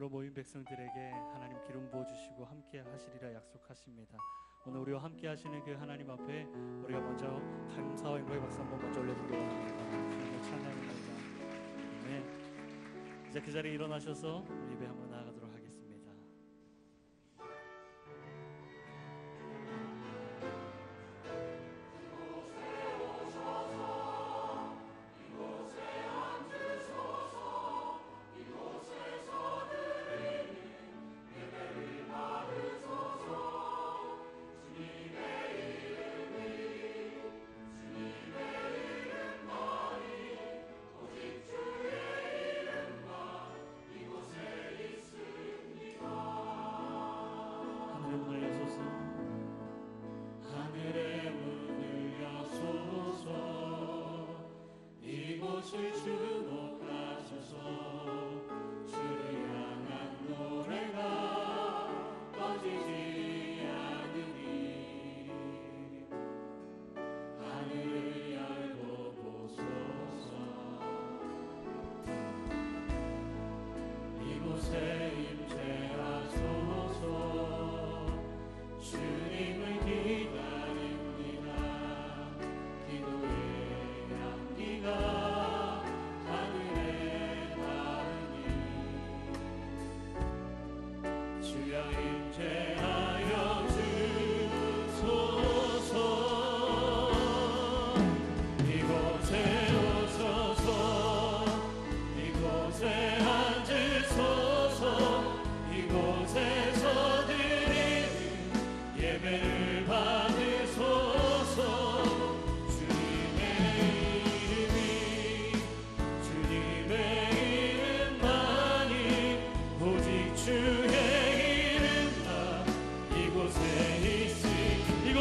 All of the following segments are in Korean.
모인 백성들에게 하나님 기름 부어주시고 함께 하시리라 약속하십니다. 오늘 우리와 함께 하시는 그 하나님 앞에 우리가 먼저 감사와 영광의 박수 한번 먼저 올려드리기 원합니다. 하나님을 찬양합니다. 네. 이제 그 자리에 일어나셔서 예배 한번 나아가도록 하겠습니다.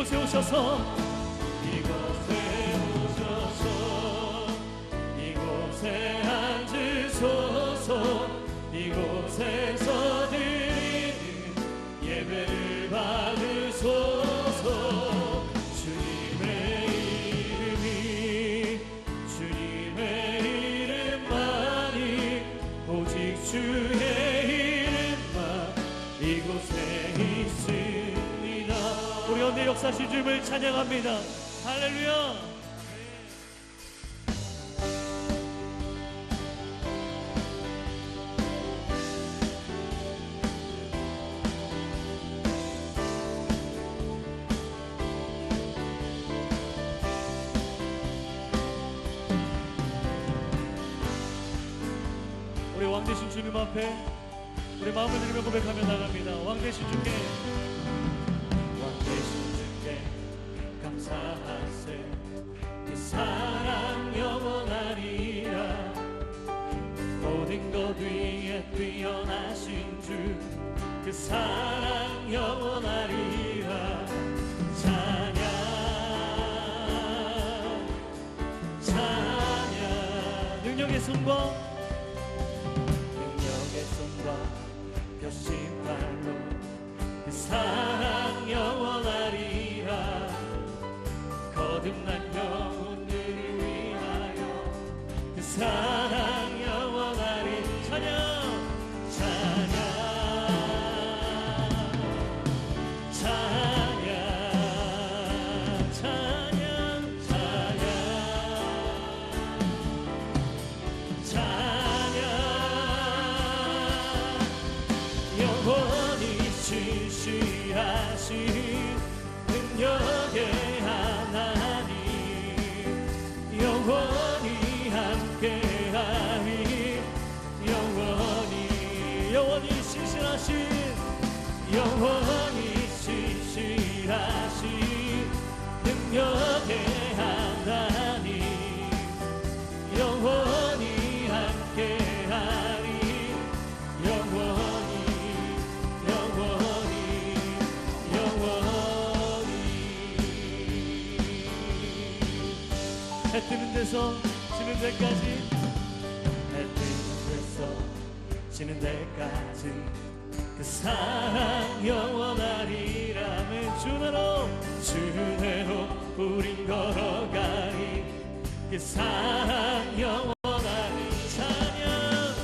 이곳에 오셔서 이곳에 앉으소서 이곳에서 드리는 예배를 받으소서 주님의 이름만이 오직 주의 이름만 이곳에 있습니다. 우리 가운데 역사하신 주님을 찬양합니다. 할렐루야. 우리 왕 되신 주님 앞에 우리 마음을 드리며 고백하며 나갑니다. 왕 되신 주께 감사하세 그 사랑 영원하리라 모든 것 위에 뛰어나신 주 그 사랑 영원하리라 찬양 능력의 손과 벼심발로 그 사랑 영원하리라 거듭난 영혼들을 위하여 그 사랑 영원하리 찬양 영원히 지시하신 능력의 하나님 영원히 함께하리 영원히 신실하신 영원히 신실하신 능력의 하나님 영원히 함께하리 해 뜨는 데서 지는 데까지 해 뜨는 데서 지는 데까지 그 사랑 영원하리라 주대로 우린 걸어가리 그 사랑 영원하리 찬양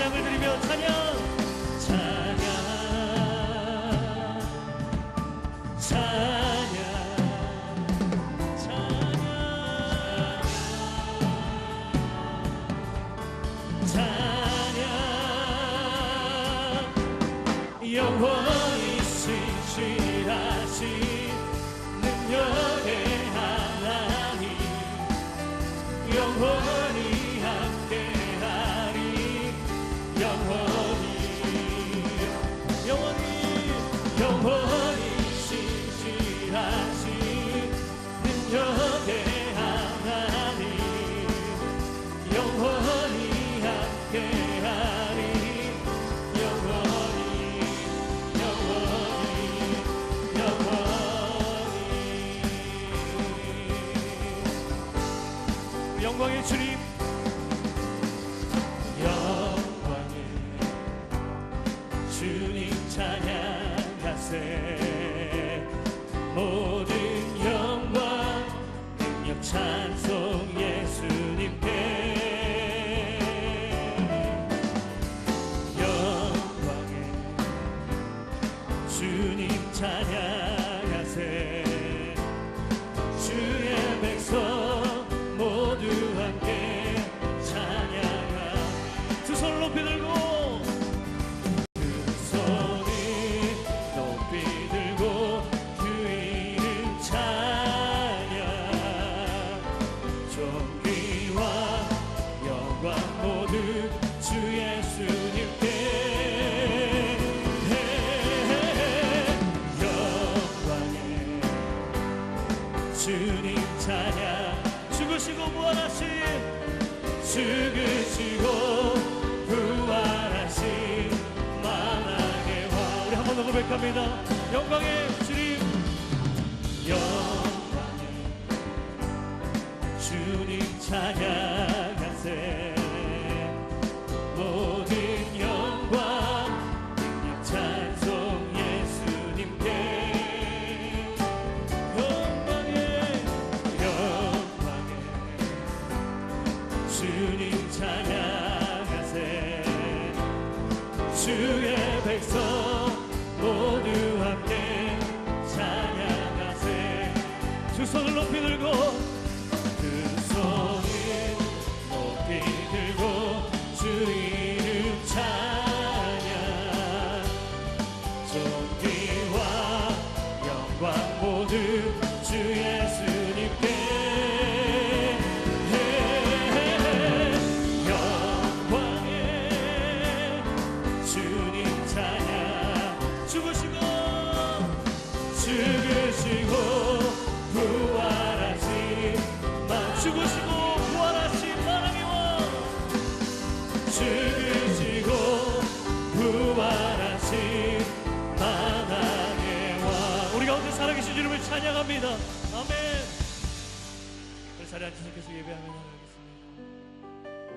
찬양을 드리며 찬양 찬양 찬양 찬양 찬양 영원히 신실하신 능력의 하나님 영원히 함께하리 영원히 영원히 영원히 신실하신 능력의 하나님 영원히 함께하리 영원히 영원히 영원히 영광의 주님 영광의 주님 찬양하세 모든 영광 능력 찬송 예수님께 영광의 주님 찬양하세 주의 백성 모두 함께 찬양하 두 손을 높이 들고 두 손을 높이 들고 그 이름 찬양 존귀와 영광 모두 주 예수님께 영광의 주님 찬양 죽으시고 부활하신 죽으시고 부활하신 만왕의 왕 우리 한 번 더 고백합니다. 영광의 주님 영광의 주님 찬양하세 모든 영광 능력 찬송 예수님께 주님 찬양하세 주의 백성 모두 함께 찬양하세 두 손을 높이 들고 두 손을 높이 들고 주 이름 찬양 존귀와 영광 모두 주 예수님께 죽으시고 부활하신 만왕의 왕 죽으시고 부활하신 만왕의 왕 우리 가운데 살아계신 주님을 찬양합니다. 아멘. 우리 자리에 앉아서 계속 예배하며 나가겠습니다.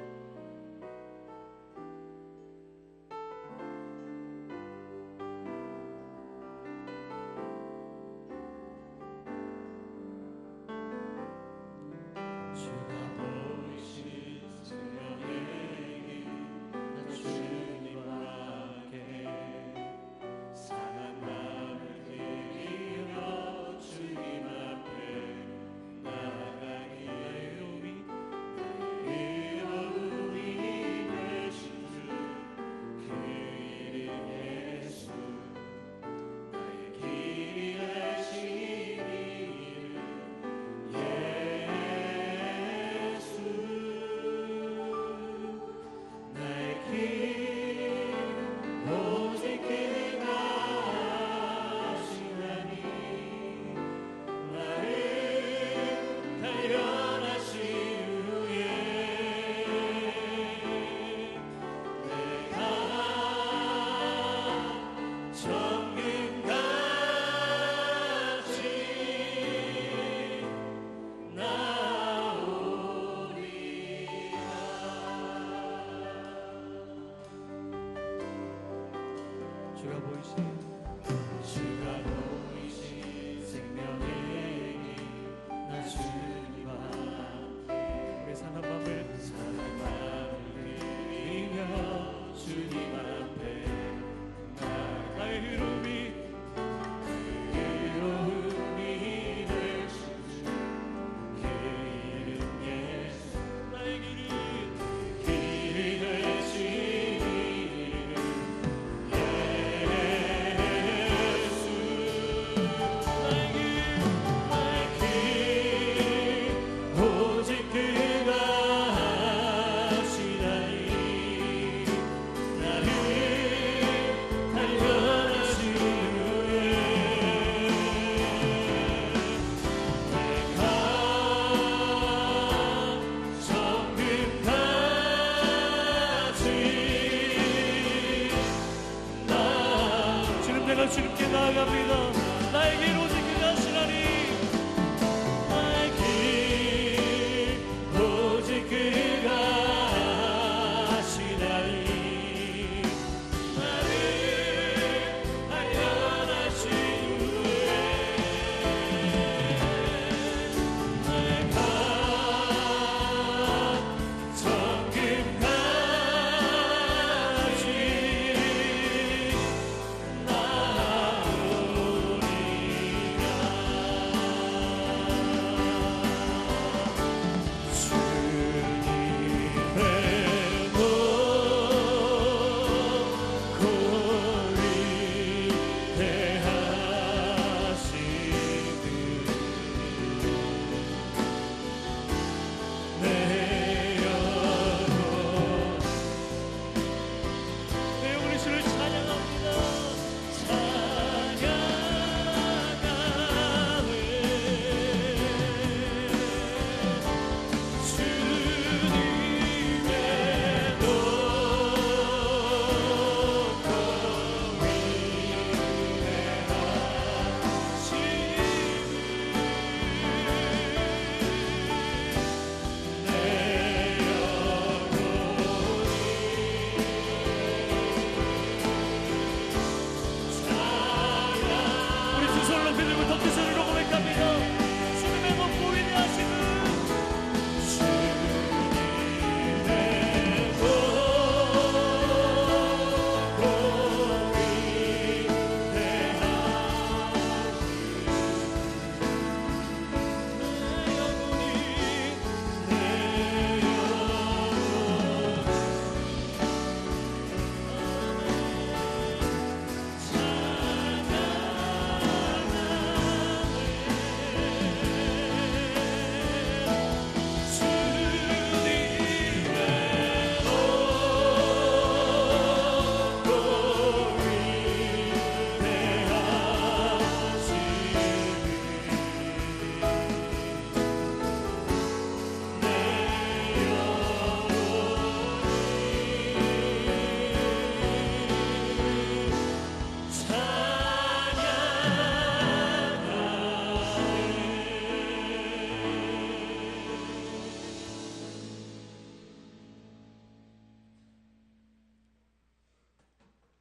주가 보이신 생명의 나 주님과 우리 사는 밤을 누리며 주 주님께 나아갑니다. 나의 길 오직 그가 하시나니 나의 길 오직 그가 하시나니 나를 발견하신 후에 내가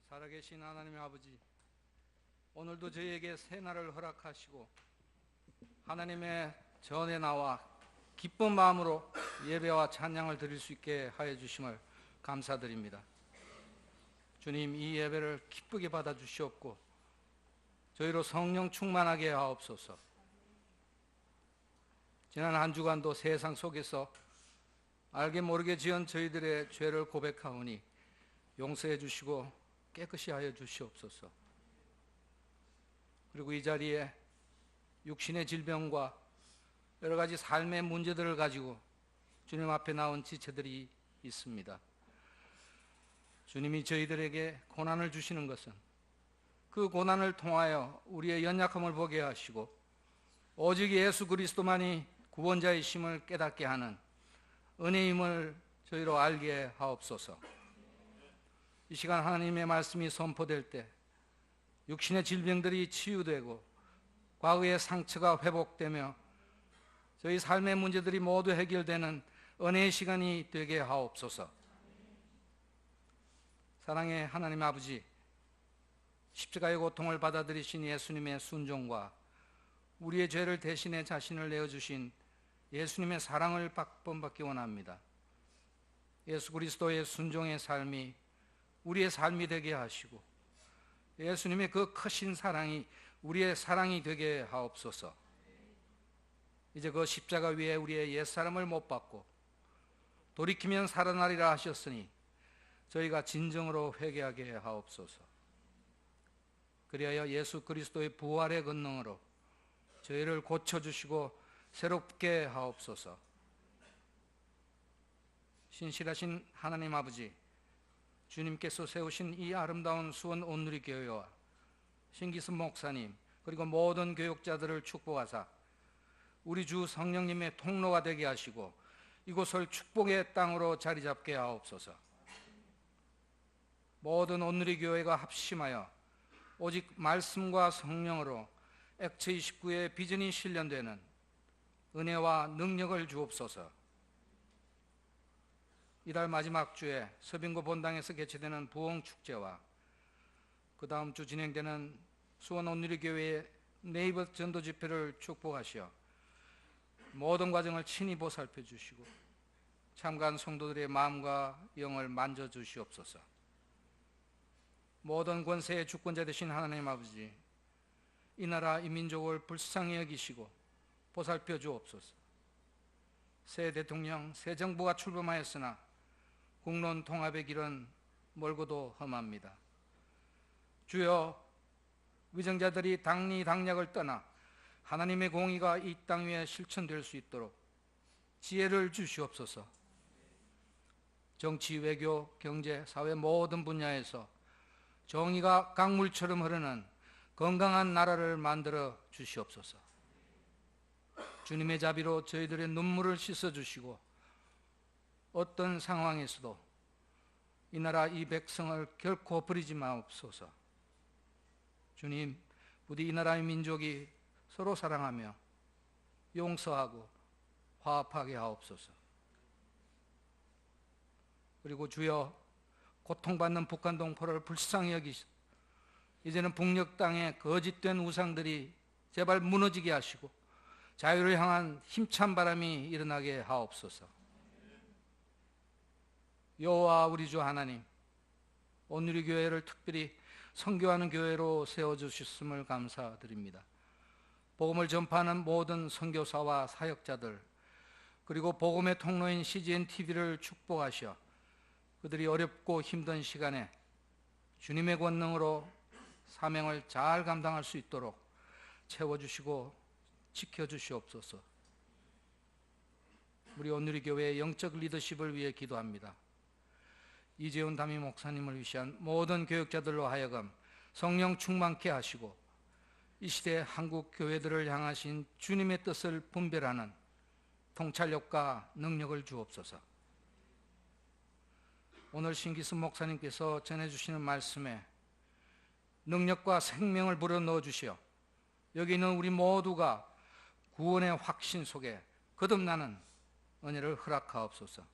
살아계신 하나님의 아버지, 오늘도 저희에게 새날을 허락하시고 하나님의 전에 나와 기쁜 마음으로 예배와 찬양을 드릴 수 있게 하여 주심을 감사드립니다. 주님, 이 예배를 기쁘게 받아주시옵고 저희로 성령 충만하게 하옵소서. 지난 한 주간도 세상 속에서 알게 모르게 지은 저희들의 죄를 고백하오니 용서해 주시고 깨끗이 하여 주시옵소서. 그리고 이 자리에 육신의 질병과 여러 가지 삶의 문제들을 가지고 주님 앞에 나온 지체들이 있습니다. 주님이 저희들에게 고난을 주시는 것은 그 고난을 통하여 우리의 연약함을 보게 하시고 오직 예수 그리스도만이 구원자이심을 깨닫게 하는 은혜임을 저희로 알게 하옵소서. 이 시간 하나님의 말씀이 선포될 때 육신의 질병들이 치유되고 과거의 상처가 회복되며 저희 삶의 문제들이 모두 해결되는 은혜의 시간이 되게 하옵소서. 사랑의 하나님 아버지, 십자가의 고통을 받아들이신 예수님의 순종과 우리의 죄를 대신해 자신을 내어주신 예수님의 사랑을 본받기 원합니다. 예수 그리스도의 순종의 삶이 우리의 삶이 되게 하시고 예수님의 그 크신 사랑이 우리의 사랑이 되게 하옵소서. 이제 그 십자가 위에 우리의 옛사람을 못 박고 돌이키면 살아나리라 하셨으니 저희가 진정으로 회개하게 하옵소서. 그리하여 예수 그리스도의 부활의 권능으로 저희를 고쳐주시고 새롭게 하옵소서. 신실하신 하나님 아버지, 주님께서 세우신 이 아름다운 수원 온누리 교회와 신기순 목사님 그리고 모든 교육자들을 축복하사 우리 주 성령님의 통로가 되게 하시고 이곳을 축복의 땅으로 자리 잡게 하옵소서. 모든 온누리 교회가 합심하여 오직 말씀과 성령으로 액트 29의 비전이 실현되는 은혜와 능력을 주옵소서. 이달 마지막 주에 서빙고 본당에서 개최되는 부흥축제와 그 다음 주 진행되는 수원 온누리교회의 네이버 전도 집회를 축복하시어 모든 과정을 친히 보살펴 주시고 참가한 성도들의 마음과 영을 만져주시옵소서. 모든 권세의 주권자 되신 하나님 아버지, 이 나라 이 민족을 불쌍히 여기시고 보살펴 주옵소서. 새 대통령, 새 정부가 출범하였으나 국론 통합의 길은 멀고도 험합니다. 주여, 위정자들이 당리당략을 떠나 하나님의 공의가 이 땅 위에 실천될 수 있도록 지혜를 주시옵소서. 정치, 외교, 경제, 사회 모든 분야에서 정의가 강물처럼 흐르는 건강한 나라를 만들어 주시옵소서. 주님의 자비로 저희들의 눈물을 씻어주시고 어떤 상황에서도 이 나라 이 백성을 결코 버리지 마옵소서. 주님, 부디 이 나라의 민족이 서로 사랑하며 용서하고 화합하게 하옵소서. 그리고 주여, 고통받는 북한 동포를 불쌍히 여기시고 이제는 북녘 땅에 거짓된 우상들이 제발 무너지게 하시고 자유를 향한 힘찬 바람이 일어나게 하옵소서. 여호와 우리 주 하나님, 온누리교회를 특별히 선교하는 교회로 세워주셨음을 감사드립니다. 복음을 전파하는 모든 선교사와 사역자들, 그리고 복음의 통로인 CGN TV를 축복하시어 그들이 어렵고 힘든 시간에 주님의 권능으로 사명을 잘 감당할 수 있도록 채워주시고 지켜주시옵소서. 우리 온누리교회의 영적 리더십을 위해 기도합니다. 이재훈 담임 목사님을 위시한 모든 교역자들로 하여금 성령 충만케 하시고 이 시대 한국 교회들을 향하신 주님의 뜻을 분별하는 통찰력과 능력을 주옵소서. 오늘 신기순 목사님께서 전해주시는 말씀에 능력과 생명을 불어넣어 주시어 여기 있는 우리 모두가 구원의 확신 속에 거듭나는 은혜를 허락하옵소서.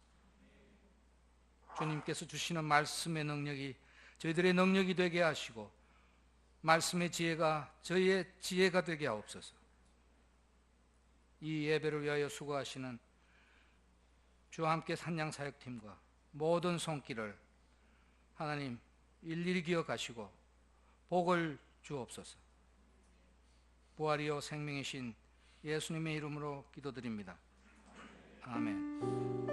주님께서 주시는 말씀의 능력이 저희들의 능력이 되게 하시고 말씀의 지혜가 저희의 지혜가 되게 하옵소서. 이 예배를 위하여 수고하시는 주와 함께 산양사역팀과 모든 손길을 하나님 일일이 기억하시고 복을 주옵소서. 부활이요 생명이신 예수님의 이름으로 기도드립니다. 아멘.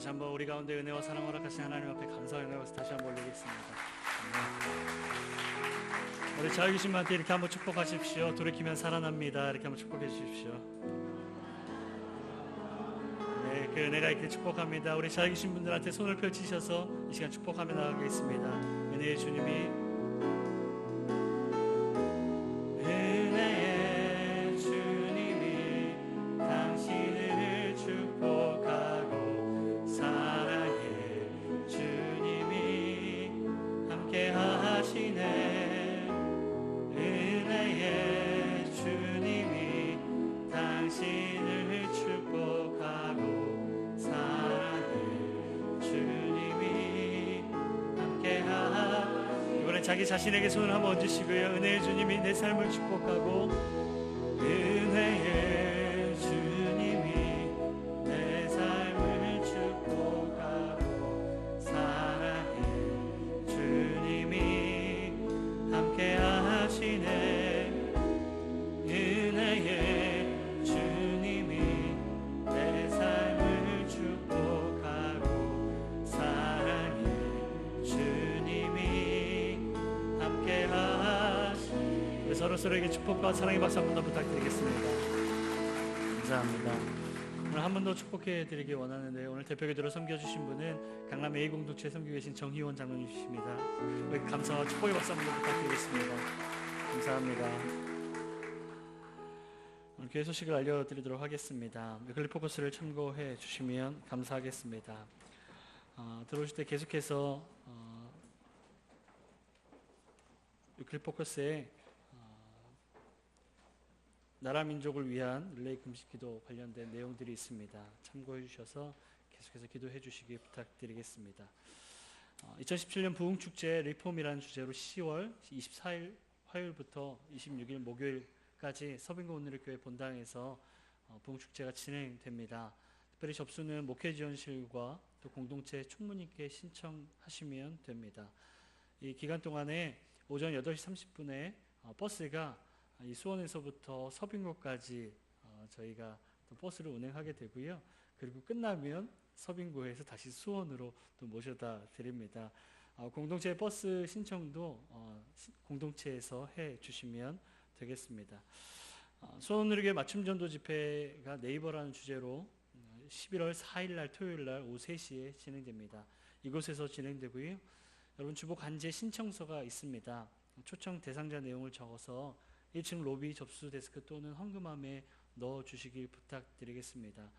한번 우리 가운데 은혜와 사랑 허락하신 하나님 앞에 감사와 영광을 다시 한번 올리겠습니다. 우리 자유계신 분한테 이렇게 한번 축복하십시오. 돌이키면 살아납니다. 이렇게 한번 축복해 주십시오. 네, 그 은혜가 있게 축복합니다. 우리 자유계신 분들한테 손을 펼치셔서 이 시간 축복하며 나가겠습니다. 은혜의 주님이 자기 자신에게 손을 한번 얹으시고요. 은혜의 주님이 내 삶을 축복하고, 은혜의 주님이 내 삶을 축복하고, 사랑의 주님이 함께 하시네. 은혜의 주님이 내 삶을 축복하고, 사랑의 주님이 서로서로에게 축복과 사랑의 박수 한 번 더 부탁드리겠습니다. 감사합니다. 오늘 한 번 더 축복해 드리기 원하는데, 오늘 대표기도로 섬겨주신 분은 강남 A공동체에 섬기고 계신 정희원 장로님이십니다. 감사와 축복의 박수 한 번 더 부탁드리겠습니다. 감사합니다. 오늘 교회 소식을 알려드리도록 하겠습니다. 위클리 포커스를 참고해 주시면 감사하겠습니다. 들어오실 때 계속해서 위클리 포커스에 나라 민족을 위한 릴레이 금식 기도 관련된 내용들이 있습니다. 참고해 주셔서 계속해서 기도해 주시기 부탁드리겠습니다. 2017년 부흥축제 리폼이라는 주제로 10월 24일 화요일부터 26일 목요일까지 서빙고 온누리교회 본당에서 부흥축제가 진행됩니다. 특별히 접수는 목회지원실과 또 공동체 총무님께 신청하시면 됩니다. 이 기간 동안에 오전 8시 30분에 버스가 이 수원에서부터 서빙고까지 저희가 또 버스를 운행하게 되고요. 그리고 끝나면 서빙고에서 다시 수원으로 또 모셔다 드립니다. 공동체 버스 신청도 공동체에서 해 주시면 되겠습니다. 수원누리교회 맞춤전도 집회가 네이버라는 주제로 11월 4일 날 토요일 날 오후 3시에 진행됩니다. 이곳에서 진행되고요. 여러분 주보 간제 신청서가 있습니다. 초청 대상자 내용을 적어서 1층 로비 접수 데스크 또는 헌금함에 넣어주시길 부탁드리겠습니다.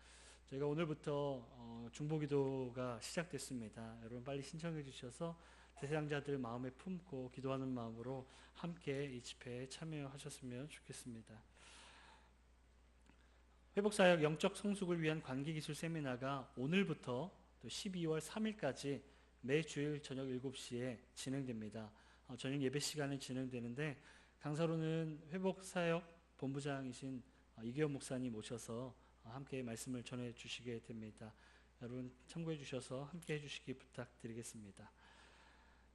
저희가 오늘부터 중보기도가 시작됐습니다. 여러분 빨리 신청해 주셔서 대상자들 마음에 품고 기도하는 마음으로 함께 이 집회에 참여하셨으면 좋겠습니다. 회복사역 영적 성숙을 위한 관계기술 세미나가 오늘부터 또 12월 3일까지 매주일 저녁 7시에 진행됩니다. 저녁 예배 시간에 진행되는데, 강사로는 회복사역 본부장이신 이기현 목사님 오셔서 함께 말씀을 전해 주시게 됩니다. 여러분 참고해 주셔서 함께 해주시기 부탁드리겠습니다.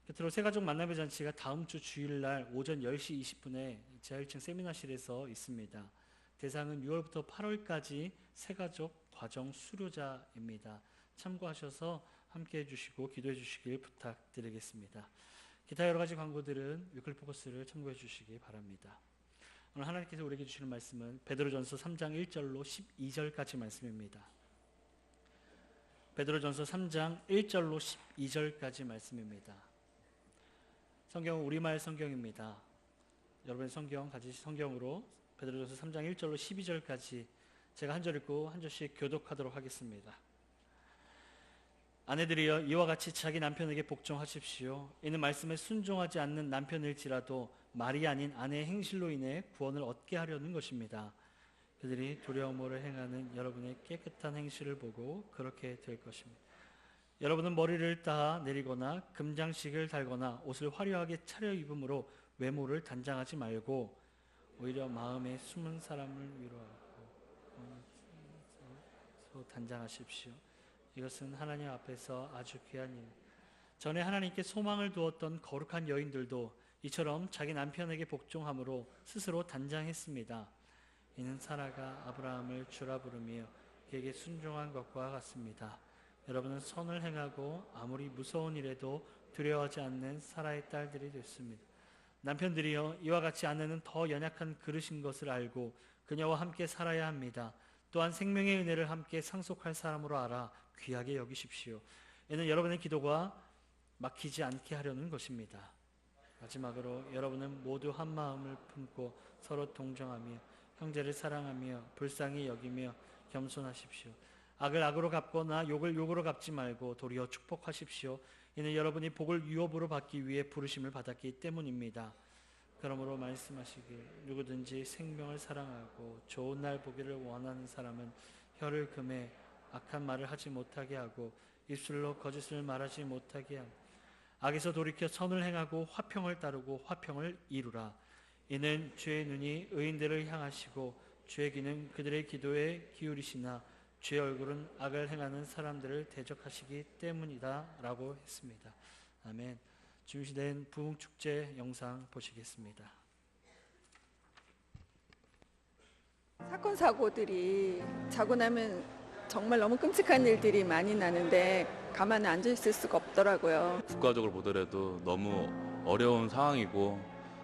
끝으로 새가족 만남의 잔치가 다음 주 주일날 오전 10시 20분에 지하 1층 세미나실에서 있습니다. 대상은 6월부터 8월까지 새가족 과정 수료자입니다. 참고하셔서 함께 해주시고 기도해 주시길 부탁드리겠습니다. 기타 여러 가지 광고들은 위클리 포커스를 참고해 주시기 바랍니다. 오늘 하나님께서 우리에게 주시는 말씀은 베드로전서 3장 1절로 12절까지 말씀입니다. 베드로전서 3장 1절로 12절까지 말씀입니다. 성경은 우리말 성경입니다. 여러분 성경 가지신 성경으로 베드로전서 3장 1절로 12절까지 제가 한 절 읽고 한 절씩 교독하도록 하겠습니다. 아내들이여 이와 같이 자기 남편에게 복종하십시오. 이는 말씀에 순종하지 않는 남편일지라도 말이 아닌 아내의 행실로 인해 구원을 얻게 하려는 것입니다. 그들이 두려움으로 행하는 여러분의 깨끗한 행실을 보고 그렇게 될 것입니다. 여러분은 머리를 따 내리거나 금장식을 달거나 옷을 화려하게 차려입음으로 외모를 단장하지 말고 오히려 마음에 숨은 사람을 위로하고 단장하십시오. 이것은 하나님 앞에서 아주 귀한 일. 전에 하나님께 소망을 두었던 거룩한 여인들도 이처럼 자기 남편에게 복종함으로 스스로 단장했습니다. 이는 사라가 아브라함을 주라 부르며 그에게 순종한 것과 같습니다. 여러분은 선을 행하고 아무리 무서운 일에도 두려워하지 않는 사라의 딸들이 됐습니다. 남편들이여 이와 같이 아내는 더 연약한 그릇인 것을 알고 그녀와 함께 살아야 합니다. 또한 생명의 은혜를 함께 상속할 사람으로 알아 귀하게 여기십시오. 이는 여러분의 기도가 막히지 않게 하려는 것입니다. 마지막으로 여러분은 모두 한 마음을 품고 서로 동정하며 형제를 사랑하며 불쌍히 여기며 겸손하십시오. 악을 악으로 갚거나 욕을 욕으로 갚지 말고 도리어 축복하십시오. 이는 여러분이 복을 유업으로 받기 위해 부르심을 받았기 때문입니다. 그러므로 말씀하시길 누구든지 생명을 사랑하고 좋은 날 보기를 원하는 사람은 혀를 금해 악한 말을 하지 못하게 하고 입술로 거짓을 말하지 못하게 하고 악에서 돌이켜 선을 행하고 화평을 따르고 화평을 이루라. 이는 주의 눈이 의인들을 향하시고 주의 귀는 그들의 기도에 기울이시나 주의 얼굴은 악을 행하는 사람들을 대적하시기 때문이다 라고 했습니다. 아멘. 준비된 부흥축제 영상 보시겠습니다. 사건 사고들이 자고 나면 정말 너무 끔찍한 일들이 많이 나는데 가만히 앉아 있을 수가 없더라고요. 국가적으로 보더라도 너무 어려운 상황이고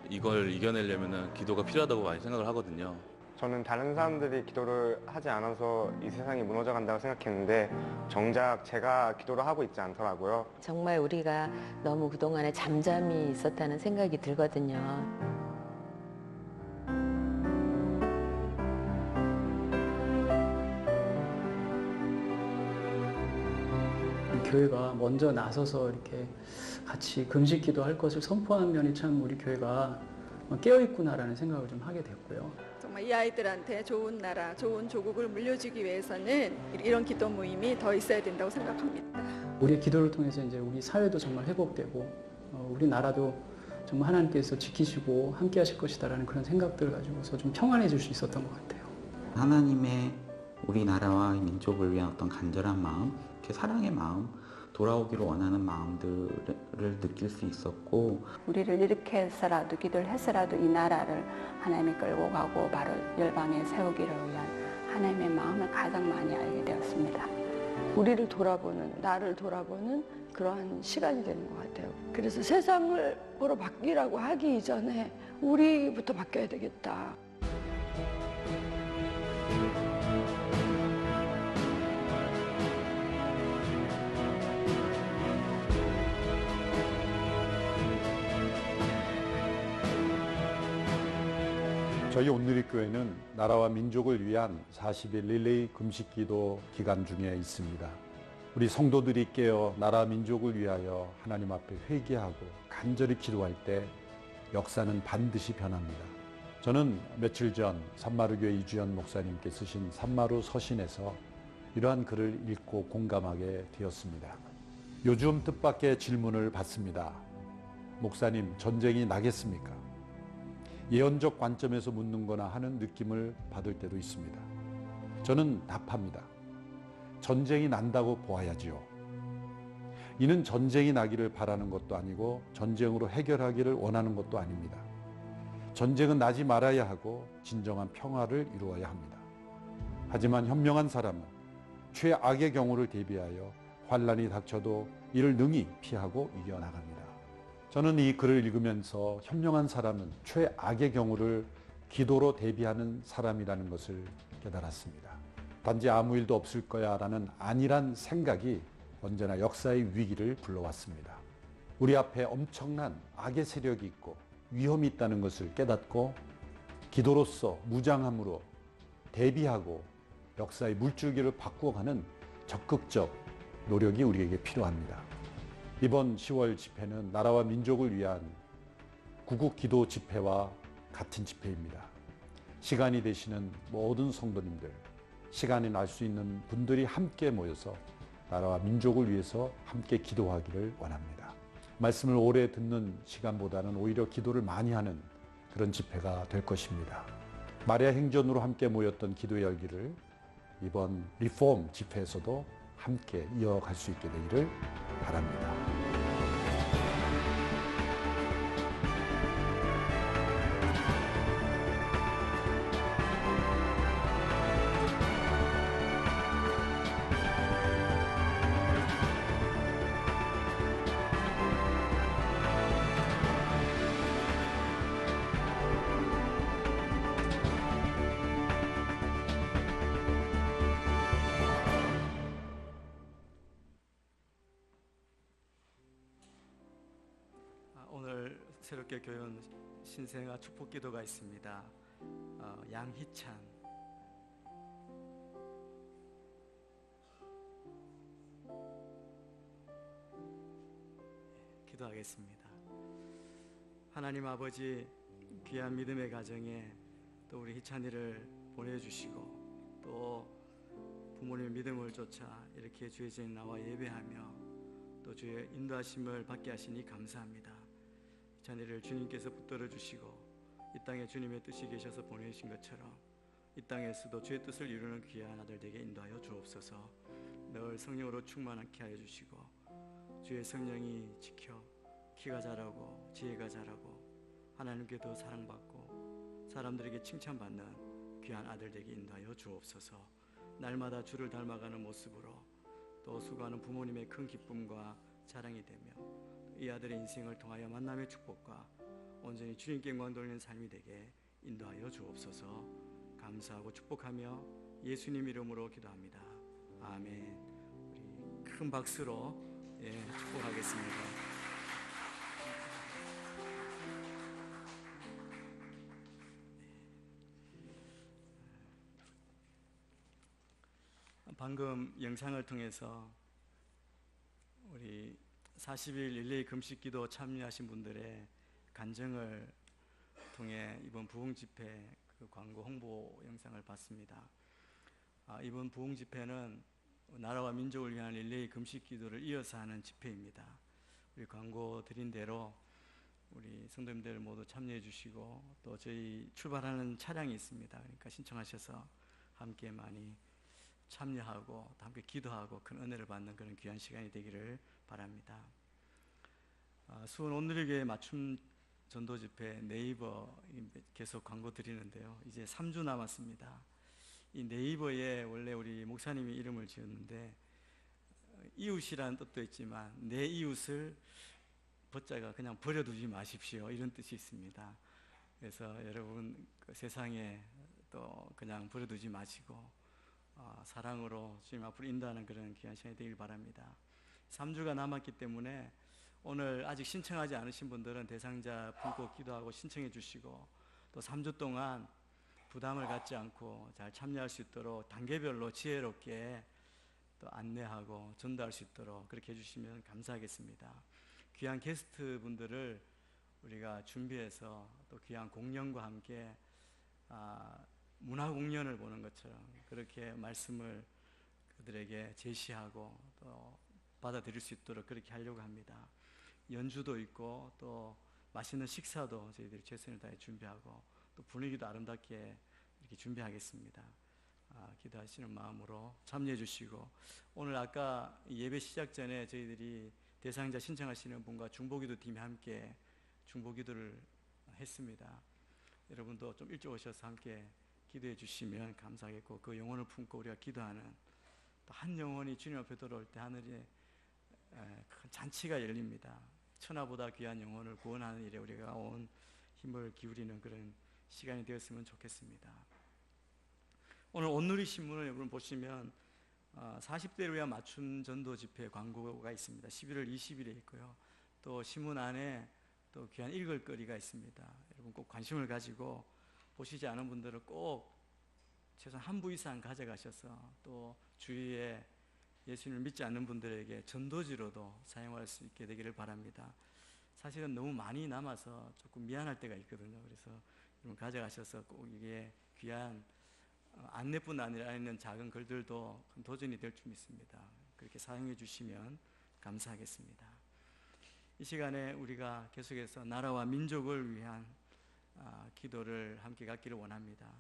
이걸 이겨내려면 기도가 필요하다고 많이 생각을 하거든요. 저는 다른 사람들이 기도를 하지 않아서 이 세상이 무너져 간다고 생각했는데 정작 제가 기도를 하고 있지 않더라고요. 정말 우리가 너무 그동안에 잠잠히 있었다는 생각이 들거든요. 교회가 먼저 나서서 이렇게 같이 금식 기도할 것을 선포한 면이 참 우리 교회가 깨어있구나라는 생각을 좀 하게 됐고요. 정말 이 아이들한테 좋은 나라, 좋은 조국을 물려주기 위해서는 이런 기도 모임이 더 있어야 된다고 생각합니다. 우리의 기도를 통해서 이제 우리 사회도 정말 회복되고 우리 나라도 정말 하나님께서 지키시고 함께 하실 것이다라는 그런 생각들을 가지고서 좀 평안해질 수 있었던 것 같아요. 하나님의 우리나라와 민족을 위한 어떤 간절한 마음, 이렇게 사랑의 마음, 돌아오기를 원하는 마음들을 느낄 수 있었고, 우리를 이렇게 해서라도 기도를 해서라도 이 나라를 하나님이 끌고 가고 바로 열방에 세우기를 위한 하나님의 마음을 가장 많이 알게 되었습니다. 우리를 돌아보는, 나를 돌아보는 그러한 시간이 되는 것 같아요. 그래서 세상을 보러 바뀌라고 하기 이전에 우리부터 바뀌어야 되겠다. 저희 온누리교회는 나라와 민족을 위한 40일 릴레이 금식기도 기간 중에 있습니다. 우리 성도들이 깨어 나라 민족을 위하여 하나님 앞에 회개하고 간절히 기도할 때 역사는 반드시 변합니다. 저는 며칠 전 산마루교회 이주연 목사님께 쓰신 산마루 서신에서 이러한 글을 읽고 공감하게 되었습니다. 요즘 뜻밖의 질문을 받습니다. 목사님, 전쟁이 나겠습니까? 예언적 관점에서 묻는 거나 하는 느낌을 받을 때도 있습니다. 저는 답합니다. 전쟁이 난다고 보아야지요. 이는 전쟁이 나기를 바라는 것도 아니고 전쟁으로 해결하기를 원하는 것도 아닙니다. 전쟁은 나지 말아야 하고 진정한 평화를 이루어야 합니다. 하지만 현명한 사람은 최악의 경우를 대비하여 환란이 닥쳐도 이를 능히 피하고 이겨나갑니다. 저는 이 글을 읽으면서 현명한 사람은 최악의 경우를 기도로 대비하는 사람이라는 것을 깨달았습니다. 단지 아무 일도 없을 거야 라는 안일한 생각이 언제나 역사의 위기를 불러왔습니다. 우리 앞에 엄청난 악의 세력이 있고 위험이 있다는 것을 깨닫고 기도로서 무장함으로 대비하고 역사의 물줄기를 바꾸어가는 적극적 노력이 우리에게 필요합니다. 이번 10월 집회는 나라와 민족을 위한 구국 기도 집회와 같은 집회입니다. 시간이 되시는 모든 성도님들, 시간이 날 수 있는 분들이 함께 모여서 나라와 민족을 위해서 함께 기도하기를 원합니다. 말씀을 오래 듣는 시간보다는 오히려 기도를 많이 하는 그런 집회가 될 것입니다. 마리아 행전으로 함께 모였던 기도의 열기를 이번 리폼 집회에서도 함께 이어갈 수 있게 되기를 바랍니다. 새롭게 교회온 신생아 축복 기도가 있습니다. 양희찬. 기도하겠습니다. 하나님 아버지, 귀한 믿음의 가정에 또 우리 희찬이를 보내주시고 또 부모님의 믿음을 쫓아 이렇게 주의 전에 나와 예배하며 또 주의 인도하심을 받게 하시니 감사합니다. 희찬이를 주님께서 붙들어 주시고 이 땅에 주님의 뜻이 계셔서 보내주신 것처럼 이 땅에서도 주의 뜻을 이루는 귀한 아들에게 인도하여 주옵소서. 늘 성령으로 충만하게 하여 주시고 주의 성령이 지켜 키가 자라고 지혜가 자라고 하나님께 더 사랑받고 사람들에게 칭찬받는 귀한 아들에게 인도하여 주옵소서. 날마다 주를 닮아가는 모습으로 또 수고하는 부모님의 큰 기쁨과 자랑이 되며 이 아들의 인생을 통하여 만남의 축복과 온전히 주님께 영광 돌리는 삶이 되게 인도하여 주옵소서. 감사하고 축복하며 예수님 이름으로 기도합니다. 아멘. 우리 큰 박수로 축복하겠습니다. 방금 영상을 통해서 우리 40일 릴레이 금식기도 참여하신 분들의 간증을 통해 이번 부흥집회 그 광고 홍보 영상을 봤습니다. 이번 부흥집회는 나라와 민족을 위한 릴레이 금식기도를 이어서 하는 집회입니다. 우리 광고 드린 대로 우리 성도님들 모두 참여해 주시고 또 저희 출발하는 차량이 있습니다. 그러니까 신청하셔서 함께 많이 참여하고 또 함께 기도하고 큰 은혜를 받는 그런 귀한 시간이 되기를 바랍니다. 수원 온누리교회 맞춤 전도 집회 네이버 계속 광고 드리는데요. 이제 3주 남았습니다. 이 네이버에 원래 우리 목사님이 이름을 지었는데 이웃이라는 뜻도 있지만 내 이웃을 벗자가 그냥 버려두지 마십시오 이런 뜻이 있습니다. 그래서 여러분 그 세상에 또 그냥 버려두지 마시고 사랑으로 주님 앞으로 인도하는 그런 귀한 시간이 되길 바랍니다. 3주가 남았기 때문에 오늘 아직 신청하지 않으신 분들은 대상자 불고 기도하고 신청해 주시고 또 3주 동안 부담을 갖지 않고 잘 참여할 수 있도록 단계별로 지혜롭게 또 안내하고 전도할 수 있도록 그렇게 해주시면 감사하겠습니다. 귀한 게스트 분들을 우리가 준비해서 또 귀한 공연과 함께 문화 공연을 보는 것처럼 그렇게 말씀을 그들에게 제시하고 또 받아들일 수 있도록 그렇게 하려고 합니다. 연주도 있고 또 맛있는 식사도 저희들이 최선을 다해 준비하고 또 분위기도 아름답게 이렇게 준비하겠습니다. 기도하시는 마음으로 참여해 주시고 오늘 아까 예배 시작 전에 저희들이 대상자 신청하시는 분과 중보기도 팀이 함께 중보기도를 했습니다. 여러분도 좀 일찍 오셔서 함께 기도해 주시면 감사하겠고 그 영혼을 품고 우리가 기도하는 또 한 영혼이 주님 앞에 돌아올 때 하늘에 큰 잔치가 열립니다. 천하보다 귀한 영혼을 구원하는 일에 우리가 온 힘을 기울이는 그런 시간이 되었으면 좋겠습니다. 오늘 온누리 신문을 여러분 보시면 40대를 위한 맞춤 전도 집회 광고가 있습니다. 11월 20일에 있고요. 또 신문 안에 또 귀한 읽을 거리가 있습니다. 여러분 꼭 관심을 가지고 보시지 않은 분들은 꼭 최소한 한 부 이상 가져가셔서 또 주위에 예수님을 믿지 않는 분들에게 전도지로도 사용할 수 있게 되기를 바랍니다. 사실은 너무 많이 남아서 조금 미안할 때가 있거든요. 그래서 여러분 가져가셔서 꼭 이게 귀한 안내뿐 아니라 있는 작은 글들도 큰 도전이 될 줄 믿습니다. 그렇게 사용해 주시면 감사하겠습니다. 이 시간에 우리가 계속해서 나라와 민족을 위한 기도를 함께 갖기를 원합니다.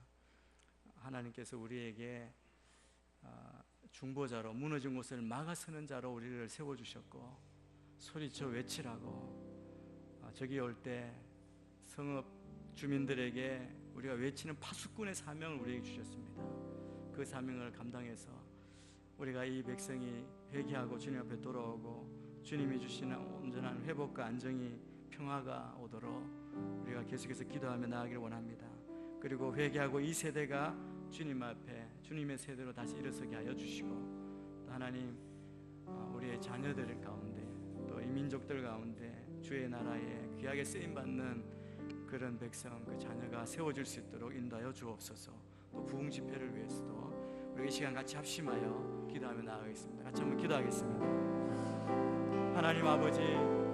하나님께서 우리에게 중보자로 무너진 곳을 막아서는 자로 우리를 세워주셨고 소리쳐 외치라고 저기 올 때 성읍 주민들에게 우리가 외치는 파수꾼의 사명을 우리에게 주셨습니다. 그 사명을 감당해서 우리가 이 백성이 회개하고 주님 앞에 돌아오고 주님이 주시는 온전한 회복과 안정이 평화가 오도록 우리가 계속해서 기도하며 나아가기를 원합니다. 그리고 회개하고 이 세대가 주님 앞에 주님의 세대로 다시 일어서게 하여 주시고 또 하나님 우리의 자녀들 가운데 또 이 민족들 가운데 주의 나라에 귀하게 쓰임받는 그런 백성, 그 자녀가 세워질 수 있도록 인도하여 주옵소서. 또 부흥 집회를 위해서도 우리 이 시간 같이 합심하여 기도하며 나아가겠습니다. 같이 한번 기도하겠습니다. 하나님 아버지,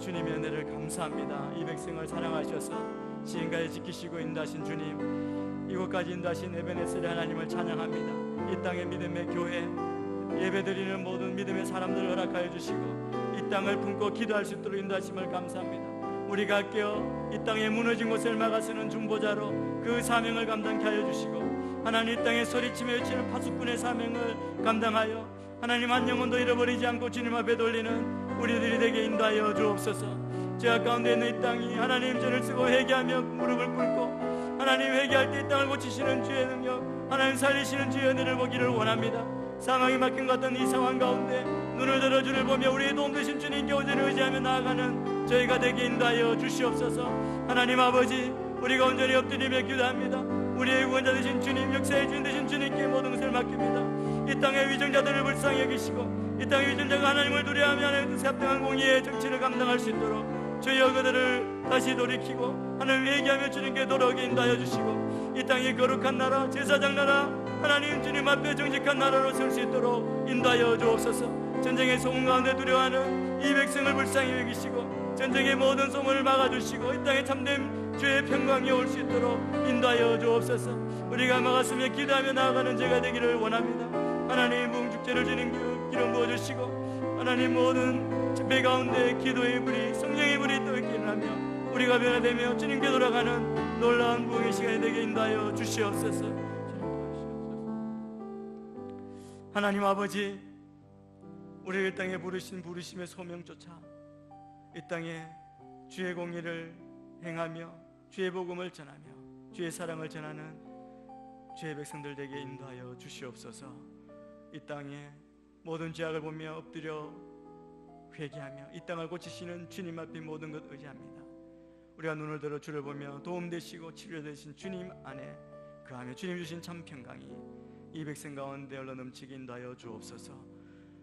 주님의 은혜를 감사합니다. 이 백성을 사랑하셔서 지금까지 지키시고 인도하신 주님, 이곳까지 인도하신 에베네셀의 하나님을 찬양합니다. 이 땅의 믿음의 교회, 예배드리는 모든 믿음의 사람들을 허락하여 주시고 이 땅을 품고 기도할 수 있도록 인도하심을 감사합니다. 우리가 깨어 이 땅에 무너진 곳을 막아서는 중보자로 그 사명을 감당케 하여 주시고, 하나님 이 땅에 소리치며 외치는 파수꾼의 사명을 감당하여 하나님 한 영혼도 잃어버리지 않고 주님 앞에 돌리는 우리들이 되게 인도하여 주옵소서. 죄악 가운데 있는 이 땅이 하나님 죄를 쓰고 회개하며 무릎을 꿇고 하나님 회개할 때 이 땅을 고치시는 주의 능력, 하나님 살리시는 주의 은혜를 보기를 원합니다. 사망이 막힌 것 같은 이 상황 가운데 눈을 들어 주를 보며 우리의 도움 되신 주님께 오전에 의지하며 나아가는 저희가 되게 인도하여 주시옵소서. 하나님 아버지, 우리가 온전히 엎드리며 기도합니다. 우리의 구원자 되신 주님, 역사의 주인 되신 주님께 모든 것을 맡깁니다. 이 땅의 위정자들을 불쌍히 여기시고 이 땅의 위정자가 하나님을 두려워하며 하나님의 뜻에 합당한 공의의 정치를 감당할 수 있도록 저희와 그들을 다시 돌이키고 하나님 회개하며 주님께 돌아오게 인도하여 주시고, 이 땅이 거룩한 나라, 제사장 나라, 하나님 주님 앞에 정직한 나라로 설 수 있도록 인도하여 주옵소서. 전쟁의 소문 가운데 두려워하는 이 백성을 불쌍히 여기시고 전쟁의 모든 소문을 막아주시고 이 땅에 참된 주의 평강이 올 수 있도록 인도하여 주옵소서. 우리가 막았으며 기도하며 나아가는 제가 되기를 원합니다. 하나님 무궁축제를 주님 기름 부어주시고 하나님 모든 집회 가운데 기도의 불이, 성령의 불이 또 있기를 하며 우리가 변화되며 주님께 돌아가는 놀라운 부흥의 시간이 되게 인도하여 주시옵소서. 하나님 아버지, 우리를 이 땅에 부르신 부르심의 소명조차 이 땅에 주의 공의를 행하며 주의 복음을 전하며 주의 사랑을 전하는 주의 백성들 되게 인도하여 주시옵소서. 이 땅에 모든 죄악을 보며 엎드려 회개하며 이 땅을 고치시는 주님 앞에 모든 것 의지합니다. 우리가 눈을 들어 주를 보며 도움 되시고 치료 되신 주님 안에 그하며 주님 주신 참 평강이 이 백성 가운데 흘러 넘치게 인도하여 주옵소서.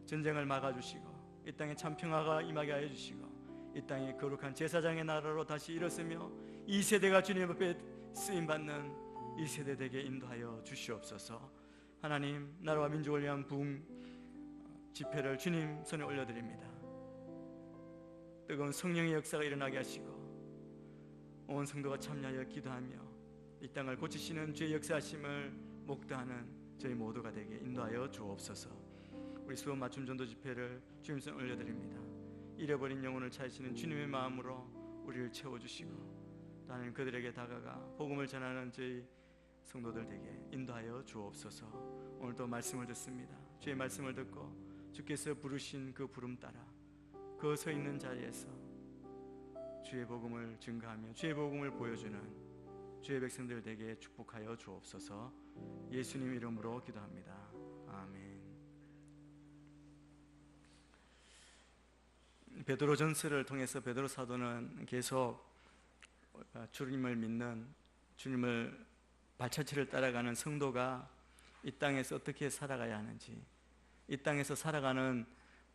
전쟁을 막아주시고 이 땅에 참 평화가 임하게 하여 주시고 이 땅에 거룩한 제사장의 나라로 다시 일어서며 이 세대가 주님 앞에 쓰임받는 이 세대 되게 인도하여 주시옵소서. 하나님, 나라와 민족을 위한 부흥 집회를 주님 손에 올려드립니다. 뜨거운 성령의 역사가 일어나게 하시고 온 성도가 참여하여 기도하며 이 땅을 고치시는 주의 역사하심을 목도하는 저희 모두가 되게 인도하여 주옵소서. 우리 수원 맞춤 전도 집회를 주님 손에 올려드립니다. 잃어버린 영혼을 찾으시는 주님의 마음으로 우리를 채워주시고 나는 그들에게 다가가 복음을 전하는 저희 성도들 되게 인도하여 주옵소서. 오늘도 말씀을 듣습니다. 주의 말씀을 듣고 주께서 부르신 그 부름 따라 그 서 있는 자리에서 주의 복음을 증거하며 주의 복음을 보여주는 주의 백성들 되게 축복하여 주옵소서. 예수님 이름으로 기도합니다. 아멘. 베드로 전서를 통해서 베드로 사도는 계속 주님을 믿는, 주님을 발자취를 따라가는 성도가 이 땅에서 어떻게 살아가야 하는지, 이 땅에서 살아가는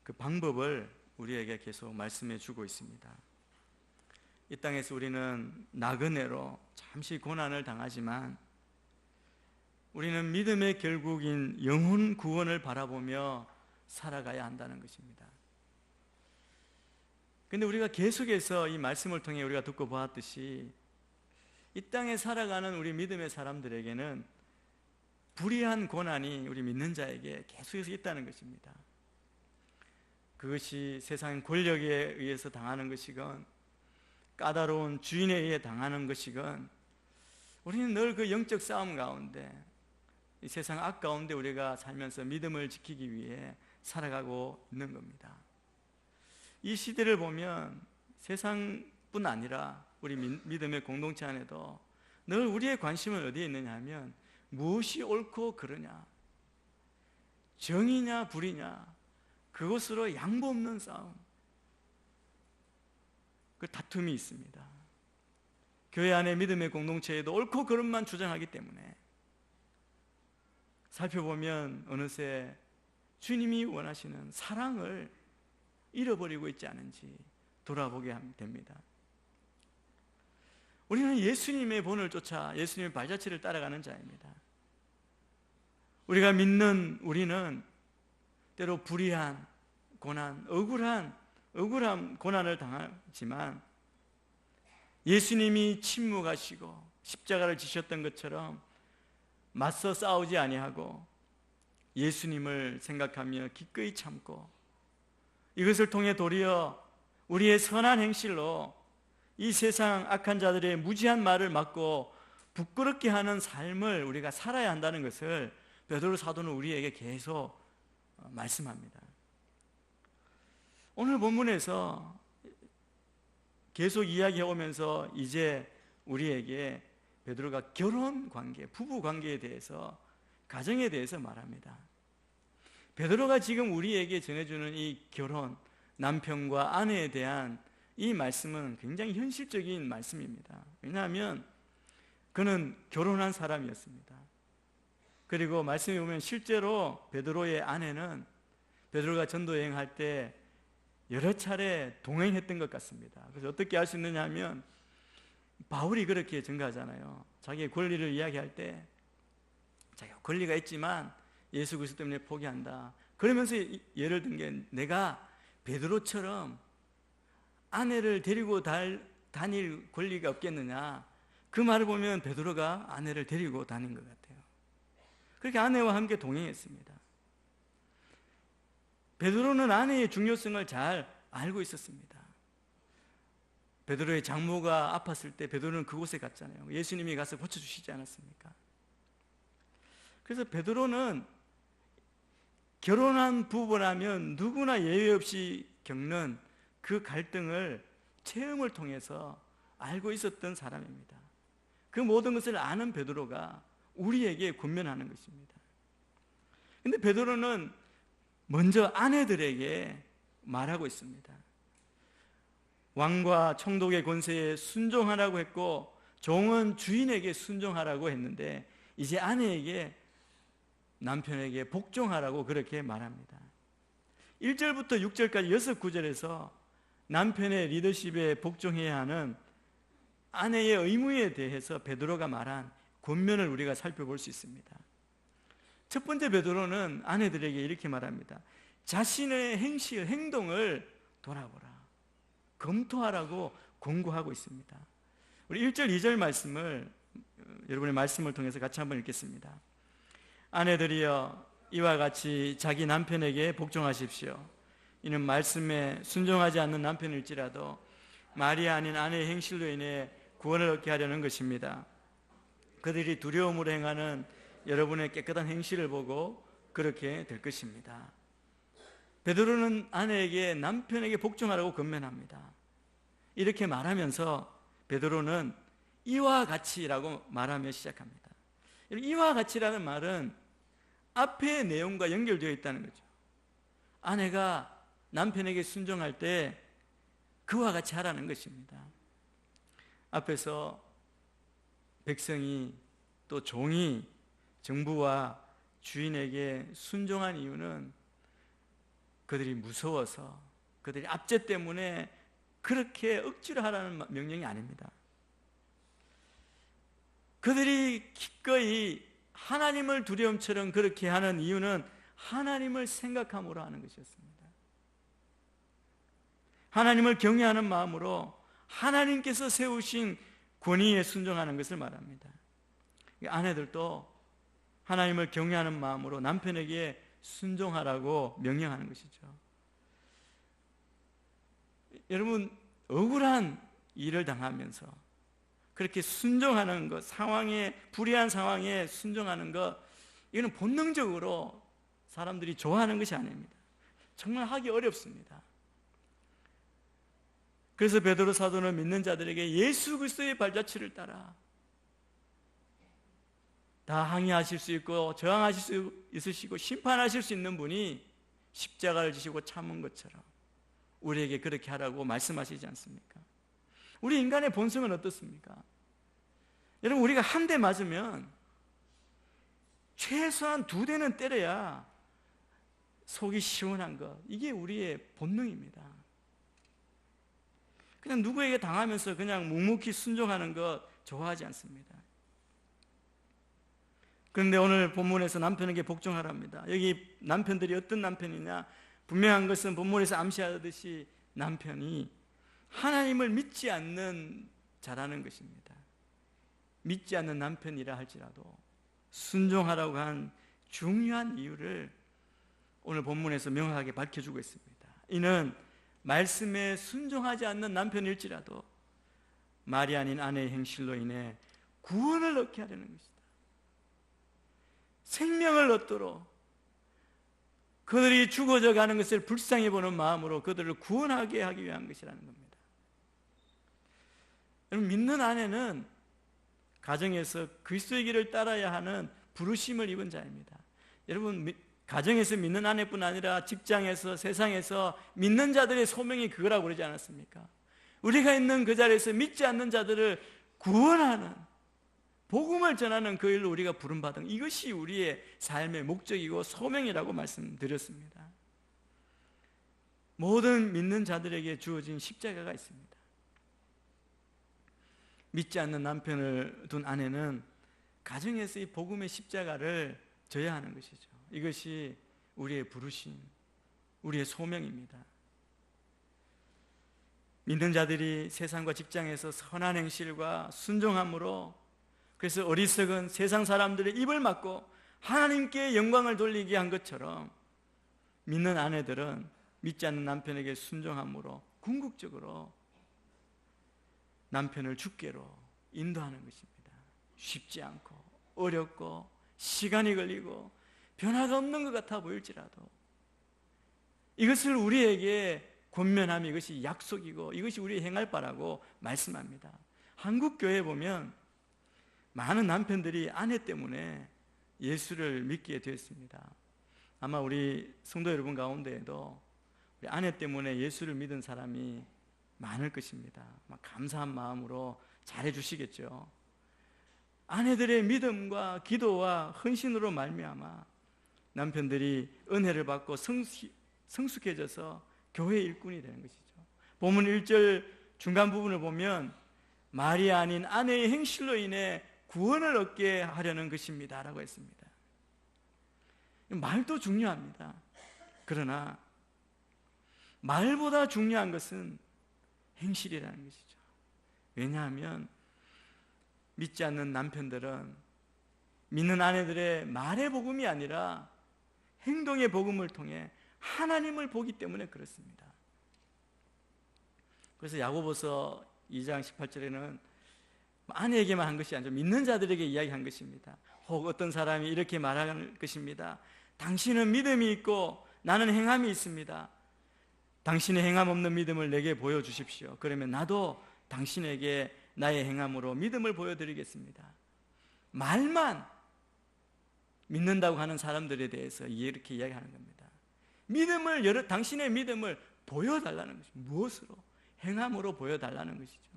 그 방법을 우리에게 계속 말씀해 주고 있습니다. 이 땅에서 우리는 나그네로 잠시 고난을 당하지만 우리는 믿음의 결국인 영혼 구원을 바라보며 살아가야 한다는 것입니다. 근데 우리가 계속해서 이 말씀을 통해 우리가 듣고 보았듯이 이 땅에 살아가는 우리 믿음의 사람들에게는 불의한 고난이 우리 믿는 자에게 계속해서 있다는 것입니다. 그것이 세상 권력에 의해서 당하는 것이건 까다로운 주인에 의해 당하는 것이건 우리는 늘 그 영적 싸움 가운데 이 세상 악 가운데 우리가 살면서 믿음을 지키기 위해 살아가고 있는 겁니다. 이 시대를 보면 세상뿐 아니라 우리 믿음의 공동체 안에도 늘 우리의 관심은 어디에 있느냐 하면 무엇이 옳고 그르냐, 정의냐 불의냐, 그것으로 양보 없는 싸움, 그 다툼이 있습니다. 교회 안에 믿음의 공동체에도 옳고 그름만 주장하기 때문에 살펴보면 어느새 주님이 원하시는 사랑을 잃어버리고 있지 않은지, 돌아보게 됩니다. 우리는 예수님의 본을 쫓아 예수님의 발자취를 따라가는 자입니다. 우리가 믿는 우리는 때로 불의한 고난, 억울한 고난을 당하지만 예수님이 침묵하시고 십자가를 지셨던 것처럼 맞서 싸우지 아니하고 예수님을 생각하며 기꺼이 참고 이것을 통해 도리어 우리의 선한 행실로 이 세상 악한 자들의 무지한 말을 막고 부끄럽게 하는 삶을 우리가 살아야 한다는 것을 베드로 사도는 우리에게 계속 말씀합니다. 오늘 본문에서 계속 이야기해 오면서 이제 우리에게 베드로가 결혼 관계, 부부 관계에 대해서, 가정에 대해서 말합니다. 베드로가 지금 우리에게 전해주는 이 결혼, 남편과 아내에 대한 이 말씀은 굉장히 현실적인 말씀입니다. 왜냐하면 그는 결혼한 사람이었습니다. 그리고 말씀에 보면 실제로 베드로의 아내는 베드로가 전도 여행할 때 여러 차례 동행했던 것 같습니다. 그래서 어떻게 알 수 있느냐 하면 바울이 그렇게 증거하잖아요. 자기의 권리를 이야기할 때 자기가 권리가 있지만 예수 그리스도 때문에 포기한다. 그러면서 예를 든 게 내가 베드로처럼 아내를 데리고 다닐 권리가 없겠느냐. 그 말을 보면 베드로가 아내를 데리고 다닌 것 같아요. 그렇게 아내와 함께 동행했습니다. 베드로는 아내의 중요성을 잘 알고 있었습니다. 베드로의 장모가 아팠을 때 베드로는 그곳에 갔잖아요. 예수님이 가서 고쳐주시지 않았습니까? 그래서 베드로는 결혼한 부부라면 누구나 예외 없이 겪는 그 갈등을 체험을 통해서 알고 있었던 사람입니다. 그 모든 것을 아는 베드로가 우리에게 권면하는 것입니다. 그런데 베드로는 먼저 아내들에게 말하고 있습니다. 왕과 총독의 권세에 순종하라고 했고 종은 주인에게 순종하라고 했는데 이제 아내에게, 남편에게 복종하라고 그렇게 말합니다. 1절부터 6절까지 6구절에서 남편의 리더십에 복종해야 하는 아내의 의무에 대해서 베드로가 말한 권면을 우리가 살펴볼 수 있습니다. 첫 번째, 베드로는 아내들에게 이렇게 말합니다. 자신의 행실, 행동을 돌아보라, 검토하라고 권고하고 있습니다. 우리 1절, 2절 말씀을 여러분의 말씀을 통해서 같이 한번 읽겠습니다. 아내들이여 이와 같이 자기 남편에게 복종하십시오. 이는 말씀에 순종하지 않는 남편일지라도 말이 아닌 아내의 행실로 인해 구원을 얻게 하려는 것입니다. 그들이 두려움으로 행하는 여러분의 깨끗한 행실을 보고 그렇게 될 것입니다. 베드로는 아내에게, 남편에게 복종하라고 권면합니다. 이렇게 말하면서 베드로는 이와 같이라고 말하며 시작합니다. 이와 같이라는 말은 앞의 내용과 연결되어 있다는 거죠. 아내가 남편에게 순종할 때 그와 같이 하라는 것입니다. 앞에서 백성이 또 종이 정부와 주인에게 순종한 이유는 그들이 무서워서, 그들이 압제 때문에 그렇게 억지로 하라는 명령이 아닙니다. 그들이 기꺼이 하나님을 두려움처럼 그렇게 하는 이유는 하나님을 생각함으로 하는 것이었습니다. 하나님을 경외하는 마음으로 하나님께서 세우신 권위에 순종하는 것을 말합니다. 아내들도 하나님을 경외하는 마음으로 남편에게 순종하라고 명령하는 것이죠. 여러분, 억울한 일을 당하면서 그렇게 순종하는 것, 상황에, 불의한 상황에 순종하는 것, 이거는 본능적으로 사람들이 좋아하는 것이 아닙니다. 정말 하기 어렵습니다. 그래서 베드로 사도는 믿는 자들에게 예수 그리스도의 발자취를 따라 다 항의하실 수 있고 저항하실 수 있으시고 심판하실 수 있는 분이 십자가를 지시고 참은 것처럼 우리에게 그렇게 하라고 말씀하시지 않습니까? 우리 인간의 본성은 어떻습니까? 여러분, 우리가 한 대 맞으면 최소한 2대는 때려야 속이 시원한 것, 이게 우리의 본능입니다. 그냥 누구에게 당하면서 그냥 묵묵히 순종하는 것 좋아하지 않습니다. 그런데 오늘 본문에서 남편에게 복종하랍니다. 여기 남편들이 어떤 남편이냐? 분명한 것은 본문에서 암시하듯이 남편이 하나님을 믿지 않는 자라는 것입니다. 믿지 않는 남편이라 할지라도 순종하라고 한 중요한 이유를 오늘 본문에서 명확하게 밝혀주고 있습니다. 이는 말씀에 순종하지 않는 남편일지라도 말이 아닌 아내의 행실로 인해 구원을 얻게 하려는 것이다. 생명을 얻도록 그들이 죽어져 가는 것을 불쌍히 보는 마음으로 그들을 구원하게 하기 위한 것이라는 겁니다. 여러분, 믿는 아내는 가정에서 그리스도의 길을 따라야 하는 부르심을 입은 자입니다. 여러분, 가정에서 믿는 아내뿐 아니라 직장에서, 세상에서 믿는 자들의 소명이 그거라고 그러지 않았습니까? 우리가 있는 그 자리에서 믿지 않는 자들을 구원하는, 복음을 전하는 그 일로 우리가 부름받은, 이것이 우리의 삶의 목적이고 소명이라고 말씀드렸습니다. 모든 믿는 자들에게 주어진 십자가가 있습니다. 믿지 않는 남편을 둔 아내는 가정에서 이 복음의 십자가를 져야 하는 것이죠. 이것이 우리의 부르심, 우리의 소명입니다. 믿는 자들이 세상과 직장에서 선한 행실과 순종함으로, 그래서 어리석은 세상 사람들의 입을 막고 하나님께 영광을 돌리게 한 것처럼 믿는 아내들은 믿지 않는 남편에게 순종함으로 궁극적으로 남편을 주께로 인도하는 것입니다. 쉽지 않고 어렵고 시간이 걸리고 변화가 없는 것 같아 보일지라도 이것을 우리에게 권면하며 이것이 약속이고 이것이 우리의 행할 바라고 말씀합니다. 한국 교회에 보면 많은 남편들이 아내 때문에 예수를 믿게 되었습니다. 아마 우리 성도 여러분 가운데에도 우리 아내 때문에 예수를 믿은 사람이 많을 것입니다. 감사한 마음으로 잘해 주시겠죠. 아내들의 믿음과 기도와 헌신으로 말미암아 남편들이 은혜를 받고 성숙해져서 교회 일꾼이 되는 것이죠. 본문 1절 중간 부분을 보면 말이 아닌 아내의 행실로 인해 구원을 얻게 하려는 것입니다 라고 했습니다. 말도 중요합니다. 그러나 말보다 중요한 것은 행실이라는 것이죠. 왜냐하면 믿지 않는 남편들은 믿는 아내들의 말의 복음이 아니라 행동의 복음을 통해 하나님을 보기 때문에 그렇습니다. 그래서 야고보서 2장 18절에는 아내에게만 한 것이 아니라 믿는 자들에게 이야기한 것입니다. 혹 어떤 사람이 이렇게 말할 것입니다. 당신은 믿음이 있고 나는 행함이 있습니다. 당신의 행함 없는 믿음을 내게 보여주십시오. 그러면 나도 당신에게 나의 행함으로 믿음을 보여드리겠습니다. 말만 믿는다고 하는 사람들에 대해서 이렇게 이야기하는 겁니다. 당신의 믿음을 보여달라는 것입니다. 무엇으로? 행함으로 보여달라는 것이죠.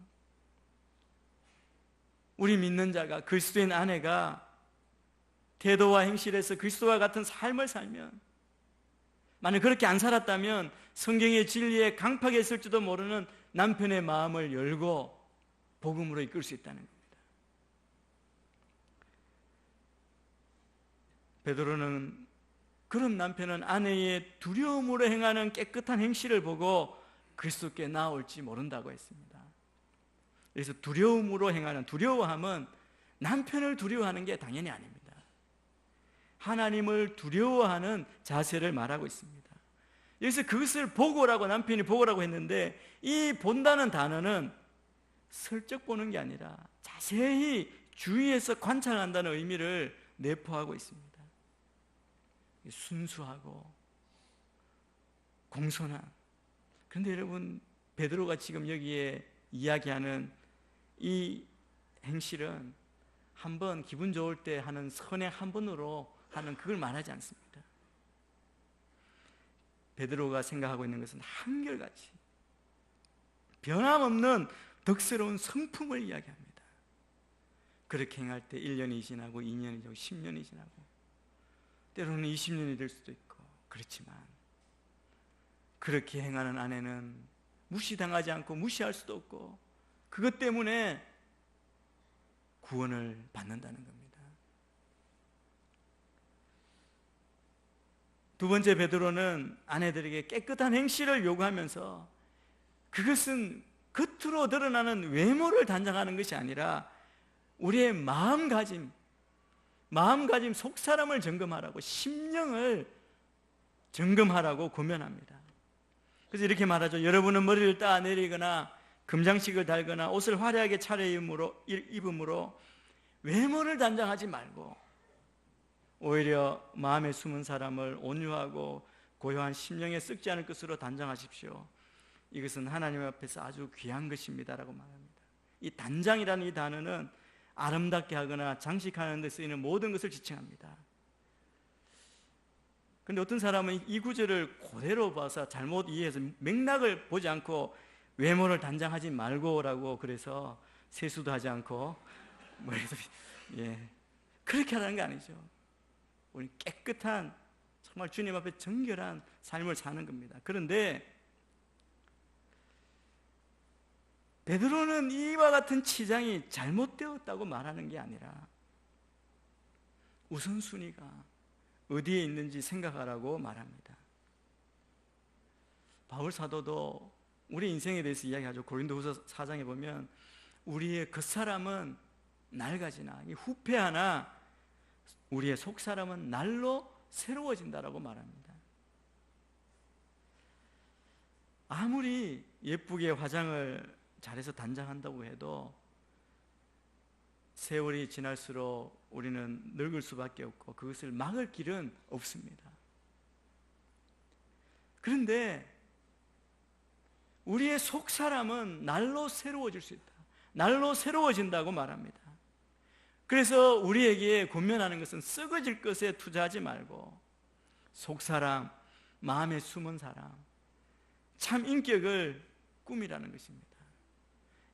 우리 믿는 자가, 그리스도인 아내가 태도와 행실에서 그리스도와 같은 삶을 살면, 만약 그렇게 안 살았다면 성경의 진리에 강팍했을지도 모르는 남편의 마음을 열고 복음으로 이끌 수 있다는 겁니다. 베드로는 그런 남편은 아내의 두려움으로 행하는 깨끗한 행실을 보고 그리스도께 나아올지 모른다고 했습니다. 그래서 두려움으로 행하는, 두려워함은 남편을 두려워하는 게 당연히 아닙니다. 하나님을 두려워하는 자세를 말하고 있습니다. 여기서 그것을 보고라고, 남편이 보고라고 했는데 이 본다는 단어는 슬쩍 보는 게 아니라 자세히 주위에서 관찰한다는 의미를 내포하고 있습니다. 순수하고 공손한. 그런데 여러분, 베드로가 지금 여기에 이야기하는 이 행실은 한번 기분 좋을 때 하는 선행 한 번으로 하는 그걸 말하지 않습니다. 베드로가 생각하고 있는 것은 한결같이 변함없는 덕스러운 성품을 이야기합니다. 그렇게 행할 때 1년이 지나고 2년이 지나고 10년이 지나고 때로는 20년이 될 수도 있고, 그렇지만 그렇게 행하는 아내는 무시당하지 않고 무시할 수도 없고 그것 때문에 구원을 받는다는 겁니다. 두 번째, 베드로는 아내들에게 깨끗한 행실을 요구하면서 그것은 겉으로 드러나는 외모를 단정하는 것이 아니라 우리의 마음가짐, 속사람을 점검하라고, 심령을 점검하라고 권면합니다. 그래서 이렇게 말하죠. 여러분은 머리를 따내리거나 금장식을 달거나 옷을 화려하게 차려입음으로 외모를 단정하지 말고 오히려 마음에 숨은 사람을 온유하고 고요한 심령에 썩지 않을 것으로 단정하십시오. 이것은 하나님 앞에서 아주 귀한 것입니다라고 말합니다. 이 단장이라는 이 단어는 아름답게 하거나 장식하는 데 쓰이는 모든 것을 지칭합니다. 그런데 어떤 사람은 이 구절을 그대로 봐서 잘못 이해해서 맥락을 보지 않고 외모를 단장하지 말고라고 그래서 세수도 하지 않고 그렇게 하라는 게 아니죠. 우리 깨끗한 정말 주님 앞에 정결한 삶을 사는 겁니다. 그런데 베드로는 이와 같은 치장이 잘못되었다고 말하는 게 아니라 우선순위가 어디에 있는지 생각하라고 말합니다. 바울 사도도 우리 인생에 대해서 이야기하죠. 고린도후서 4장에 보면 우리의 겉사람은 낡아지나 후패하나 우리의 속사람은 날로 새로워진다라고 말합니다. 아무리 예쁘게 화장을 잘해서 단장한다고 해도 세월이 지날수록 우리는 늙을 수밖에 없고 그것을 막을 길은 없습니다. 그런데 우리의 속사람은 날로 새로워질 수 있다. 날로 새로워진다고 말합니다. 그래서 우리에게 권면하는 것은 썩어질 것에 투자하지 말고 속사람, 마음에 숨은 사람, 참 인격을 꾸미라는 것입니다.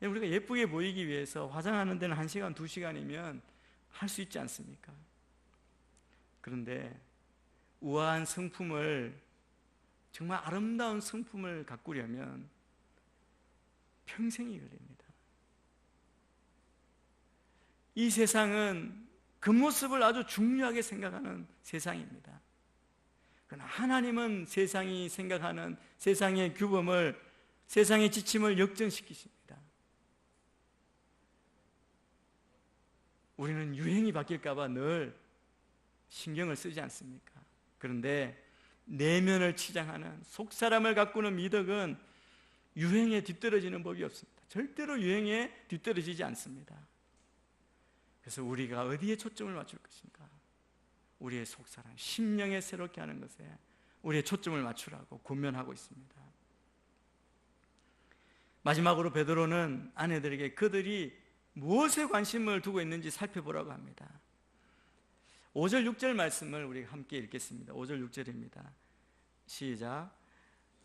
우리가 예쁘게 보이기 위해서 화장하는 데는 1시간, 2시간이면 할 수 있지 않습니까? 그런데 우아한 성품을, 정말 아름다운 성품을 가꾸려면 평생이 걸립니다. 이 세상은 겉모습을 아주 중요하게 생각하는 세상입니다. 그러나 하나님은 세상이 생각하는 세상의 규범을, 세상의 지침을 역전시키십니다. 우리는 유행이 바뀔까 봐 늘 신경을 쓰지 않습니까? 그런데 내면을 치장하는 속사람을 가꾸는 미덕은 유행에 뒤떨어지는 법이 없습니다. 절대로 유행에 뒤떨어지지 않습니다. 그래서 우리가 어디에 초점을 맞출 것인가? 우리의 속사람, 심령에 새롭게 하는 것에 우리의 초점을 맞추라고 권면하고 있습니다. 마지막으로 베드로는 아내들에게 그들이 무엇에 관심을 두고 있는지 살펴보라고 합니다. 5절 6절 말씀을 우리가 함께 읽겠습니다. 5절 6절입니다. 시작.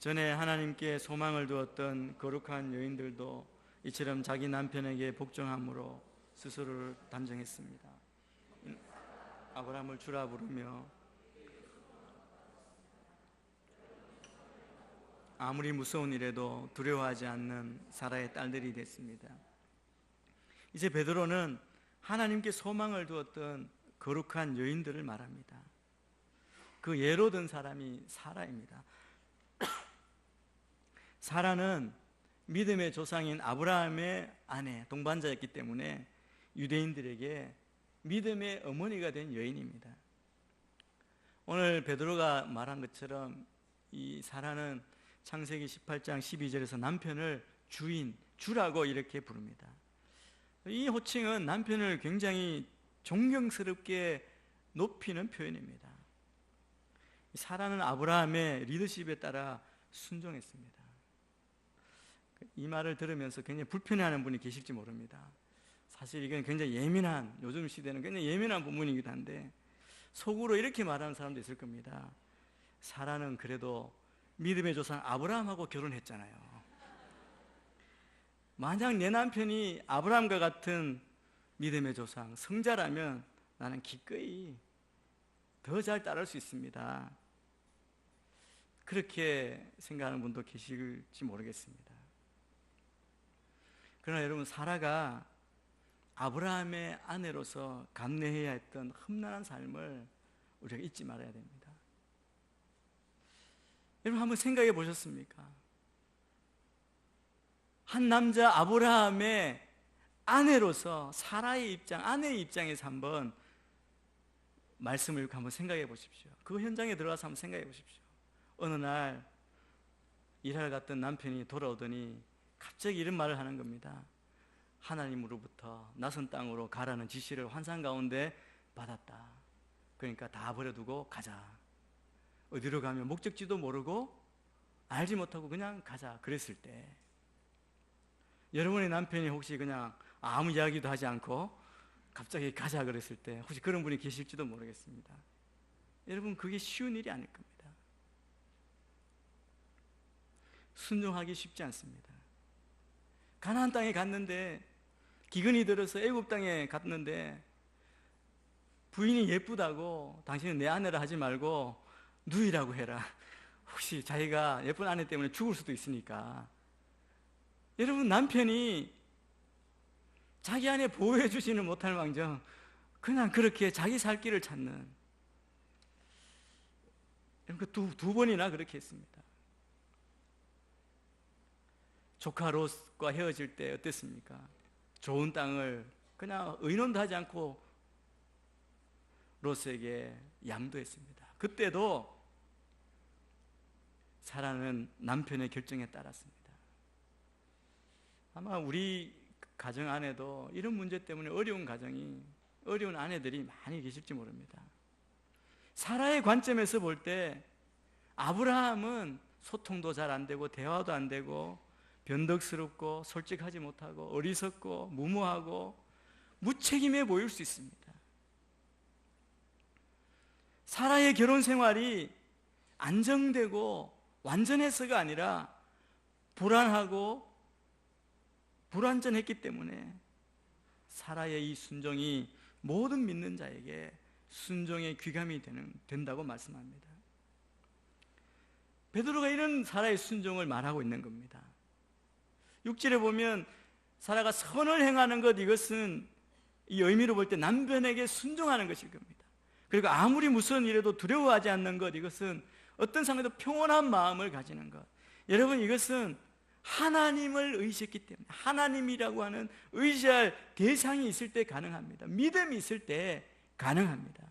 전에 하나님께 소망을 두었던 거룩한 여인들도 이처럼 자기 남편에게 복종함으로 스스로를 단정했습니다. 아브라함을 주라 부르며 아무리 무서운 일에도 두려워하지 않는 사라의 딸들이 됐습니다. 이제 베드로는 하나님께 소망을 두었던 거룩한 여인들을 말합니다. 그 예로 든 사람이 사라입니다. 사라는 믿음의 조상인 아브라함의 아내, 동반자였기 때문에 유대인들에게 믿음의 어머니가 된 여인입니다. 오늘 베드로가 말한 것처럼 이 사라는 창세기 18장 12절에서 남편을 주라고 이렇게 부릅니다. 이 호칭은 남편을 굉장히 존경스럽게 높이는 표현입니다. 사라는 아브라함의 리더십에 따라 순종했습니다. 이 말을 들으면서 굉장히 불편해하는 분이 계실지 모릅니다. 사실 이건 굉장히 예민한, 요즘 시대는 굉장히 예민한 부분이기도 한데 속으로 이렇게 말하는 사람도 있을 겁니다. 사라는 그래도 믿음의 조상 아브라함하고 결혼했잖아요. 만약 내 남편이 아브라함과 같은 믿음의 조상, 성자라면 나는 기꺼이 더 잘 따를 수 있습니다. 그렇게 생각하는 분도 계실지 모르겠습니다. 그러나 여러분, 사라가 아브라함의 아내로서 감내해야 했던 험난한 삶을 우리가 잊지 말아야 됩니다. 여러분, 한번 생각해 보셨습니까? 한 남자 아브라함의 아내로서 사라의 입장, 아내의 입장에서 한번 말씀을 읽고 한번 생각해 보십시오. 그 현장에 들어가서 한번 생각해 보십시오. 어느 날 일하러 갔던 남편이 돌아오더니 갑자기 이런 말을 하는 겁니다. 하나님으로부터 낯선 땅으로 가라는 지시를 환상 가운데 받았다. 그러니까 다 버려두고 가자. 어디로 가면 목적지도 모르고 알지 못하고 그냥 가자. 그랬을 때 여러분의 남편이 혹시 그냥 아무 이야기도 하지 않고 갑자기 가자 그랬을 때 혹시 그런 분이 계실지도 모르겠습니다. 여러분, 그게 쉬운 일이 아닐 겁니다. 순종하기 쉽지 않습니다. 가나안 땅에 갔는데, 기근이 들어서 애굽 땅에 갔는데 부인이 예쁘다고 당신은 내 아내라 하지 말고 누이라고 해라. 혹시 자기가 예쁜 아내 때문에 죽을 수도 있으니까. 여러분, 남편이 자기 아내 보호해 주지는 못할 망정 그냥 그렇게 자기 살 길을 찾는, 두 번이나 그렇게 했습니다. 조카 롯과 헤어질 때 어땠습니까? 좋은 땅을 그냥 의논도 하지 않고 롯에게 양도했습니다. 그때도 사라는 남편의 결정에 따랐습니다. 아마 우리 가정 안에도 이런 문제 때문에 어려운 가정이, 어려운 아내들이 많이 계실지 모릅니다. 사라의 관점에서 볼 때 아브라함은 소통도 잘 안 되고 대화도 안 되고 변덕스럽고 솔직하지 못하고 어리석고 무모하고 무책임해 보일 수 있습니다. 사라의 결혼 생활이 안정되고 완전해서가 아니라 불안하고 불완전했기 때문에 사라의 이 순종이 모든 믿는 자에게 순종의 귀감이 된다고 말씀합니다. 베드로가 이런 사라의 순종을 말하고 있는 겁니다. 6절에 보면 사라가 선을 행하는 것, 이것은 이 의미로 볼 때 남편에게 순종하는 것일 겁니다. 그리고 아무리 무서운 일에도 두려워하지 않는 것, 이것은 어떤 상황에도 평온한 마음을 가지는 것. 여러분, 이것은 하나님을 의지했기 때문에, 하나님이라고 하는 의지할 대상이 있을 때 가능합니다. 믿음이 있을 때 가능합니다.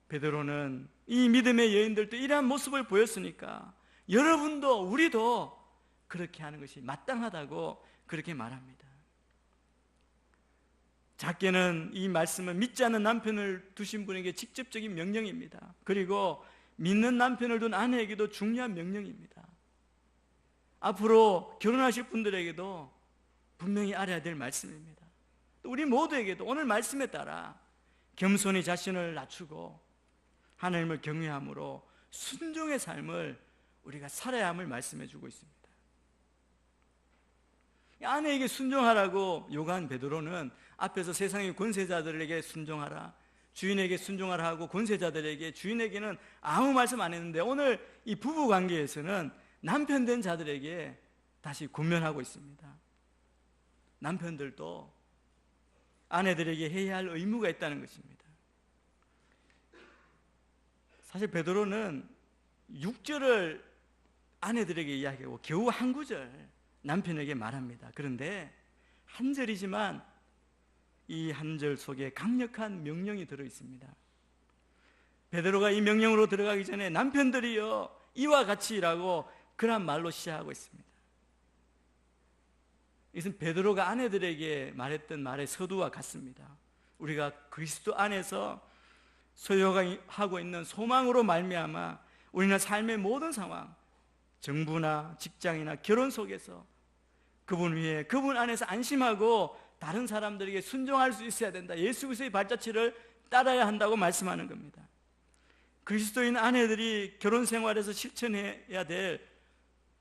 베드로는 이 믿음의 여인들도 이러한 모습을 보였으니까 여러분도 우리도 그렇게 하는 것이 마땅하다고 그렇게 말합니다. 작게는 이 말씀은 믿지 않는 남편을 두신 분에게 직접적인 명령입니다. 그리고 믿는 남편을 둔 아내에게도 중요한 명령입니다. 앞으로 결혼하실 분들에게도 분명히 알아야 될 말씀입니다. 또 우리 모두에게도 오늘 말씀에 따라 겸손히 자신을 낮추고 하나님을 경외함으로 순종의 삶을 우리가 살아야 함을 말씀해 주고 있습니다. 아내에게 순종하라고 요구한 베드로는 앞에서 세상의 권세자들에게 순종하라, 주인에게 순종하라 하고 권세자들에게, 주인에게는 아무 말씀 안 했는데 오늘 이 부부 관계에서는 남편 된 자들에게 다시 권면하고 있습니다. 남편들도 아내들에게 해야 할 의무가 있다는 것입니다. 사실 베드로는 6절을 아내들에게 이야기하고 겨우 한 구절 남편에게 말합니다. 그런데 한 절이지만 이 한 절 속에 강력한 명령이 들어 있습니다. 베드로가 이 명령으로 들어가기 전에 남편들이여 이와 같이라고 그런 말로 시작하고 있습니다. 이것은 베드로가 아내들에게 말했던 말의 서두와 같습니다. 우리가 그리스도 안에서 소유하고 있는 소망으로 말미암아 우리는 삶의 모든 상황, 정부나 직장이나 결혼 속에서 그분 위에, 그분 안에서 안심하고 다른 사람들에게 순종할 수 있어야 된다. 예수 그리스도의 발자취를 따라야 한다고 말씀하는 겁니다. 그리스도인 아내들이 결혼 생활에서 실천해야 될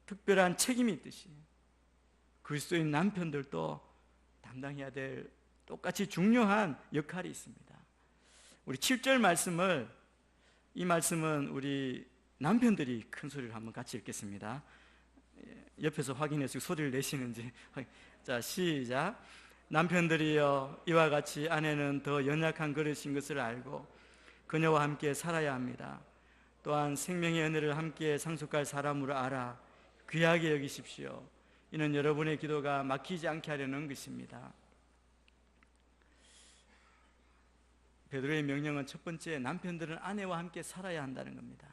특별한 책임이 있듯이 그리스도인 남편들도 담당해야 될 똑같이 중요한 역할이 있습니다. 우리 7절 말씀을, 이 말씀은 우리 남편들이 큰 소리를 한번 같이 읽겠습니다. 옆에서 확인해서 소리를 내시는지. 자, 시작. 남편들이여, 이와 같이 아내는 더 연약한 그릇인 것을 알고 그녀와 함께 살아야 합니다. 또한 생명의 은혜를 함께 상속할 사람으로 알아 귀하게 여기십시오. 이는 여러분의 기도가 막히지 않게 하려는 것입니다. 베드로의 명령은 첫 번째, 남편들은 아내와 함께 살아야 한다는 겁니다.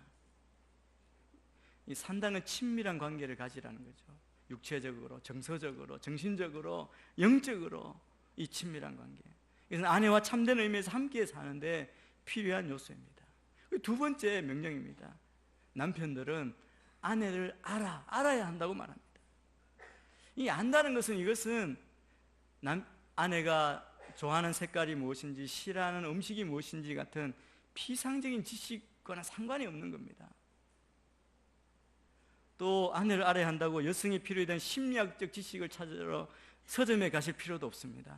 이 산다는 친밀한 관계를 가지라는 거죠. 육체적으로, 정서적으로, 정신적으로, 영적으로 이 친밀한 관계. 그래서 아내와 참된 의미에서 함께 사는데 필요한 요소입니다. 두 번째 명령입니다. 남편들은 아내를 알아야 한다고 말합니다. 이 안다는 것은, 이것은 아내가 좋아하는 색깔이 무엇인지, 싫어하는 음식이 무엇인지 같은 피상적인 지식과는 상관이 없는 겁니다. 또 아내를 알아야 한다고 여성이 필요에 대한 심리학적 지식을 찾으러 서점에 가실 필요도 없습니다.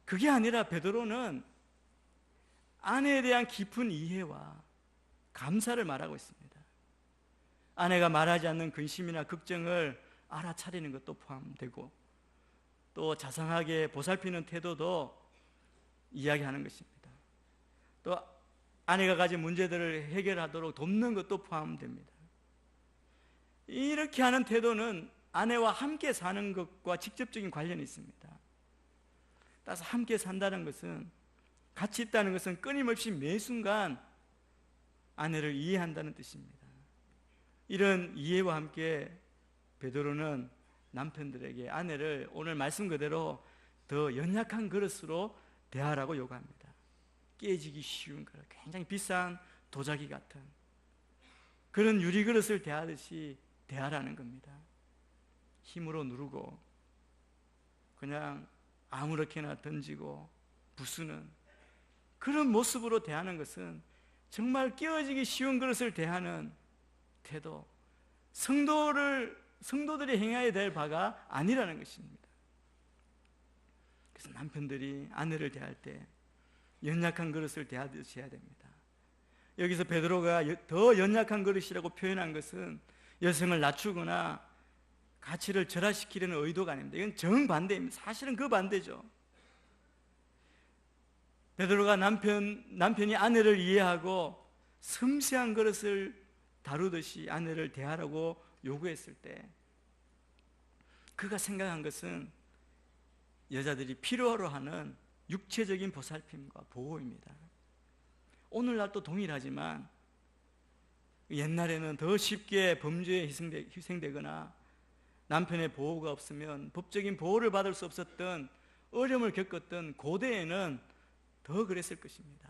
그게 아니라 베드로는 아내에 대한 깊은 이해와 감사를 말하고 있습니다. 아내가 말하지 않는 근심이나 걱정을 알아차리는 것도 포함되고, 또 자상하게 보살피는 태도도 이야기하는 것입니다. 또 아내가 가진 문제들을 해결하도록 돕는 것도 포함됩니다. 이렇게 하는 태도는 아내와 함께 사는 것과 직접적인 관련이 있습니다. 따라서 함께 산다는 것은, 같이 있다는 것은 끊임없이 매 순간 아내를 이해한다는 뜻입니다. 이런 이해와 함께 베드로는 남편들에게 아내를 오늘 말씀 그대로 더 연약한 그릇으로 대하라고 요구합니다. 깨지기 쉬운 그릇, 굉장히 비싼 도자기 같은 그런 유리 그릇을 대하듯이 대하라는 겁니다. 힘으로 누르고 그냥 아무렇게나 던지고 부수는 그런 모습으로 대하는 것은 정말 깨어지기 쉬운 그릇을 대하는 태도, 성도들이 행해야 될 바가 아니라는 것입니다. 그래서 남편들이 아내를 대할 때 연약한 그릇을 대하듯이 해야 됩니다. 여기서 베드로가 더 연약한 그릇이라고 표현한 것은 여성을 낮추거나 가치를 절하시키려는 의도가 아닙니다. 이건 정반대입니다. 사실은 그 반대죠. 베드로가 남편이 아내를 이해하고 섬세한 그릇을 다루듯이 아내를 대하라고 요구했을 때, 그가 생각한 것은 여자들이 필요로 하는 육체적인 보살핌과 보호입니다. 오늘날도 동일하지만 옛날에는 더 쉽게 범죄에 희생되거나 남편의 보호가 없으면 법적인 보호를 받을 수 없었던 어려움을 겪었던 고대에는 더 그랬을 것입니다.